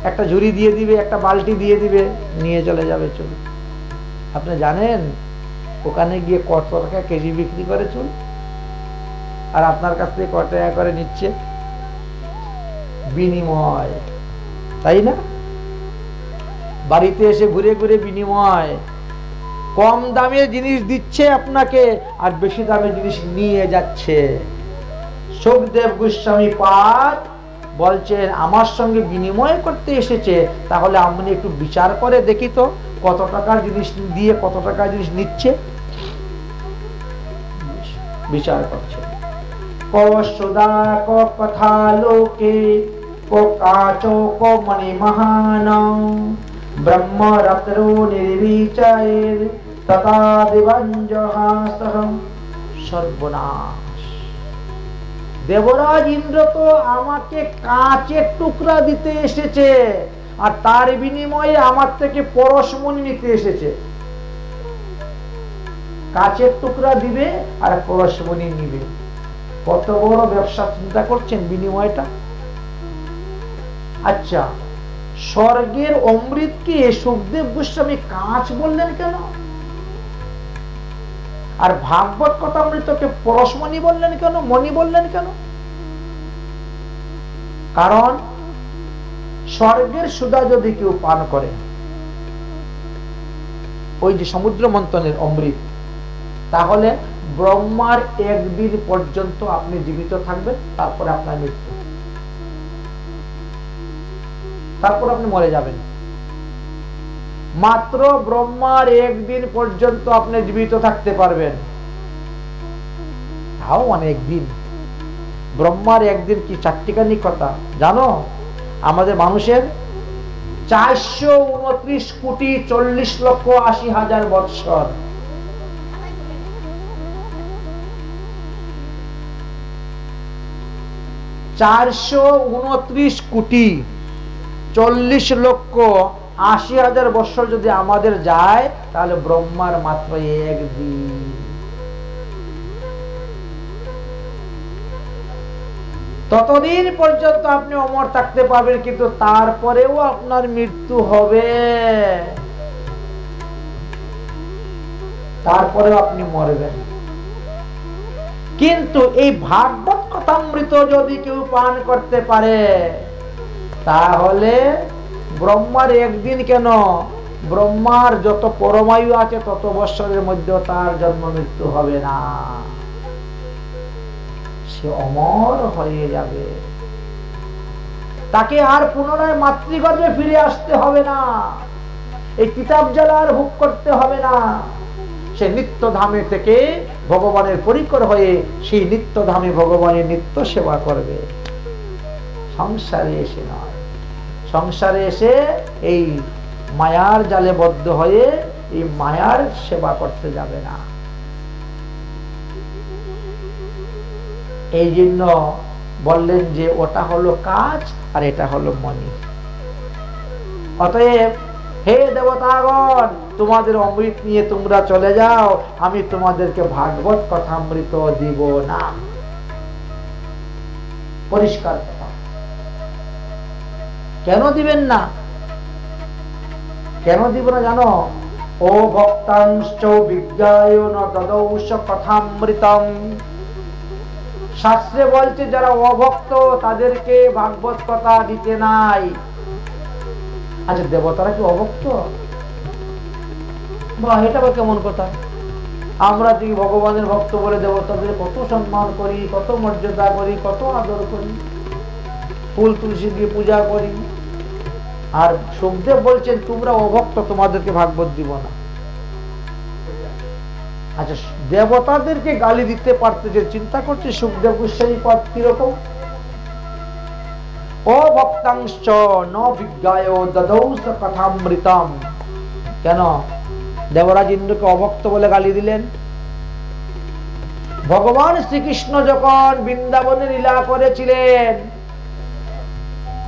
একটা ঝুড়ি দিয়ে দিবে, একটা বালতি দিয়ে দিবে, নিয়ে চলে যাবে চুল। আপনি জানেন ওখানে গিয়ে কত টাকা কেজি বিক্রি করে চুল, আর আপনার কাছ থেকে কত টাকা করে নিচ্ছে? বিনিময়, তাই না? বাড়িতে এসে ঘুরে ঘুরে বিনিময়, কম দামে জিনিস দিচ্ছে আপনাকে আর বেশি দামে জিনিস নিয়ে যাচ্ছে। সুখদেব গোস্বামী পাদ বলছেন, আমার সঙ্গে বিনিময় করতে এসেছে, তাহলে আপনি একটু বিচার করে দেখি তো কত টাকার জিনিস দিয়ে কত টাকার জিনিস নিচ্ছে। বিচার করছে, ক সুদা ক কথা লোকে को काचो को मणिमहान ब्रह्मरत्नो निर्विचैर तथा दिवंजहासः। সর্বনাশ! দেবরাজ ইন্দ্র তো আমাকে কাচের টুকরা দিতে এসেছে, আর তার বিনিময়ে আমার থেকে পরশমণি নিতে এসেছে। কাচের টুকরা দিবে আর পরশমণি নিবে। কত বড় ব্যবসা! চিন্তা করছেন বিনিময়টা। আচ্ছা, স্বর্গের অমৃতকে সুখদেব গোস্বামী কাঁচ বললেন কেন? আর ভাগবত কথামৃতকে পরশমণি বললেন কেন, মণি বললেন কেন? কারণ স্বর্গের সুধা যদি কেউ পান করে, ওই যে সমুদ্র মন্থনের অমৃত, তাহলে ব্রহ্মার একদিন পর্যন্ত আপনি জীবিত থাকবেন, তারপরে আপনার মৃত্যু, তারপর আপনি মরে যাবেন। মাত্র ব্রহ্মার একদিন পর্যন্ত আপনি জীবিত থাকতে পারবেন, তাও অনেক দিন। ব্রহ্মার একদিন কি চারটিখানি কথা জানো? আমাদের মানুষের 429,40,80,000 বৎসর। 429,40,80,000 বৎসর যদি আমাদের যায়, তাহলে ব্রহ্মার মাত্র একদিন। ততদিন পর্যন্ত আপনি অমর থাকতে পারবেন, কিন্তু তারপরেও আপনার মৃত্যু হবে, তারপরেও আপনি মরবেন। কিন্তু এই ভাগবত কথামৃত যদি কেউ পান করতে পারে, তাহলে ব্রহ্মার একদিন কেন, ব্রহ্মার যত পরমায়ু আছে তত বৎসরের মধ্যে তার জন্ম মৃত্যু হবে না, সে অমর হয়ে যাবে। তাকে আর পুনরায় মাতৃগর্ভে ফিরে আসতে হবে না, এই কিতাব জ্বালা আর ভোগ করতে হবে না। সে নিত্য ধামে থেকে ভগবানের পরিকর হয়ে সেই নিত্য ধামে ভগবানের নিত্য সেবা করবে। সংসারে এসে নয়, সংসারে এসে এই মায়ার জালে বদ্ধ হয়ে এই মায়ার সেবা করতে যাবে না। এই জন্য বললেন যে ওটা হলো কাঁচ আর এটা হলো মণি। অতএব হে দেবতাগণ, তোমাদের অমৃত নিয়ে তোমরা চলে যাও, আমি তোমাদেরকে ভাগবত কথামৃত দিব না। পরিষ্কার কথা। কেন দিবেন না? কেন দিব না জানো? ও ভক্তাংশ্চ বিজ্ঞায় ন দদৌষ কথামৃতম। শাস্ত্রে বলছে যারা অভক্ত তাদেরকে ভাগবত কথা দিতে নাই। আচ্ছা, দেবতারা কি অভক্ত? বা এটা বা কেমন কথা? আমরা যদি ভগবানের ভক্ত বলে দেবতাদের কত সম্মান করি, কত মর্যাদা করি, কত আদর করি, ফুল তুলসী দিয়ে পূজা করি। আর সুখদেব বলছেন তোমরা অভক্ত, তোমাদেরকে ভাগবত দিব না। আচ্ছা, দেবতাদেরকে গালি দিতে পারতে যে চিন্তা করছে সুখদেব গোস্বামী পদ কিরকম। অভক্তাংশ ন বিজ্ঞায় দদৌ স কথামৃতম। কেন দেবরাজ ইন্দ্রকে অভক্ত বলে গালি দিলেন? ভগবান শ্রীকৃষ্ণ যখন বৃন্দাবনে লীলা করেছিলেন,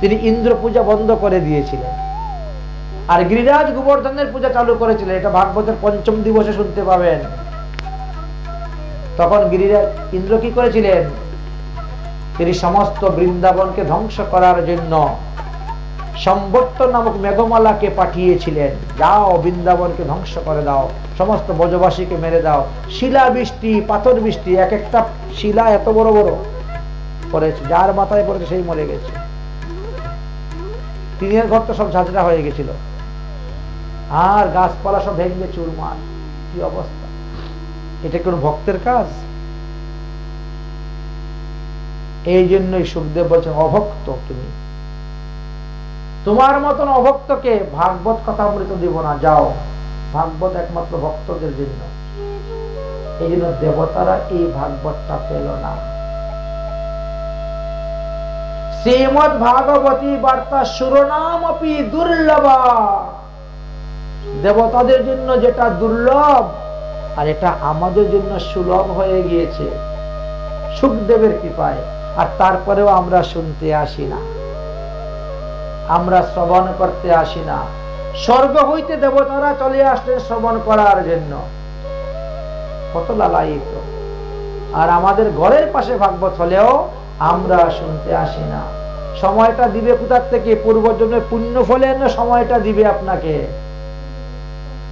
তিনি ইন্দ্র পূজা বন্ধ করে দিয়েছিলেন আর গিরিরাজ গোবর্ধনের পূজা চালু করেছিলেন। এটা ভাগবতের পঞ্চম দিবসে শুনতে পাবেন। তখন গিরিরাজ ইন্দ্র কি করেছিলেন? তিনি সমস্ত বৃন্দাবনকে ধ্বংস করার জন্য সম্বর্ত নামক মেঘমালাকে পাঠিয়েছিলেন, যাও বৃন্দাবনকে ধ্বংস করে দাও, সমস্ত ব্রজবাসীকে মেরে দাও। শিলা বৃষ্টি, পাথর বৃষ্টি, এক একটা শিলা এত বড় বড় পড়েছে, যার মাথায় পড়েছে সেই মরে গেছে। টিনের ঘর তো সব ঝাঁঝরা হয়ে গেছিল, আর গাছপালা সব ভেঙে চুরমার। কি অবস্থা! এটা কোন ভক্তের কাজ? এই জন্যই সুখদেব বলছেন অভক্ত তুমি, তোমার মতন অভক্তকে ভাগবত কথামৃত দিব না, যাও। ভাগবত একমাত্র ভক্তদের জন্য। এই জন্য দেবতারা এই ভাগবতটা পেল না। শ্রীমদ ভাগবতী বার্তা শিরোনামপি দুর্লভা। দেবতাদের জন্য যেটা দুর্লভ, আর এটা আমাদের জন্য সুলভ হয়ে গিয়েছে সুখদেবের কৃপায়। আর তারপরেও আমরা শুনতে আসি না, আমরা শ্রবণ করতে আসি না। স্বর্গ হইতে দেবতারা চলে আসলেন শ্রবণ করার জন্য। কত লালায়িত! আর আমাদের ঘরের পাশে ভাগবত হলেও আমরা শুনতে আসি না। সময়টা দিবে কোথার থেকে? পূর্বজন্মের পুণ্য ফলের সময়টা দিবে আপনাকে।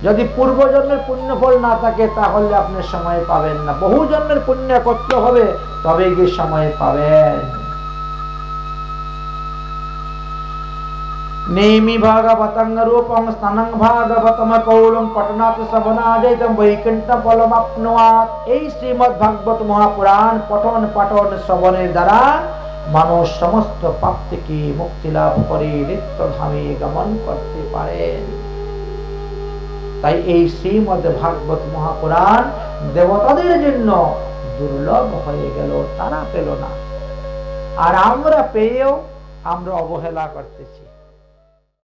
যদি পূর্বজন্মের পুণ্য ফল না থাকে তাহলে আপনি সময় পাবেন না। বহু জন্মের পুণ্য করতে হবে, তবে গিয়ে সময় পাবেন। नेमि भागवतं रूपं स्तनं भागवतम कौलं पठनात् श्रवणादेतं वैकुण्ठं फलमाप्नुयात्। এই শ্রীমদ্ ভাগবত মহাপুরাণ পঠন পাঠন শ্রবণের দ্বারা মানুষ সমস্ত পাপ থেকে মুক্তি লাভ করে নিত্যধামে গমন করতে পারেন। তাই এই শ্রীমদ্ ভাগবত মহাপুরাণ দেবতাদের জন্য দুর্লভ হয়ে গেল, তারা পেল না। আর আমরা পেয়েও আমরা অবহেলা করতেছি।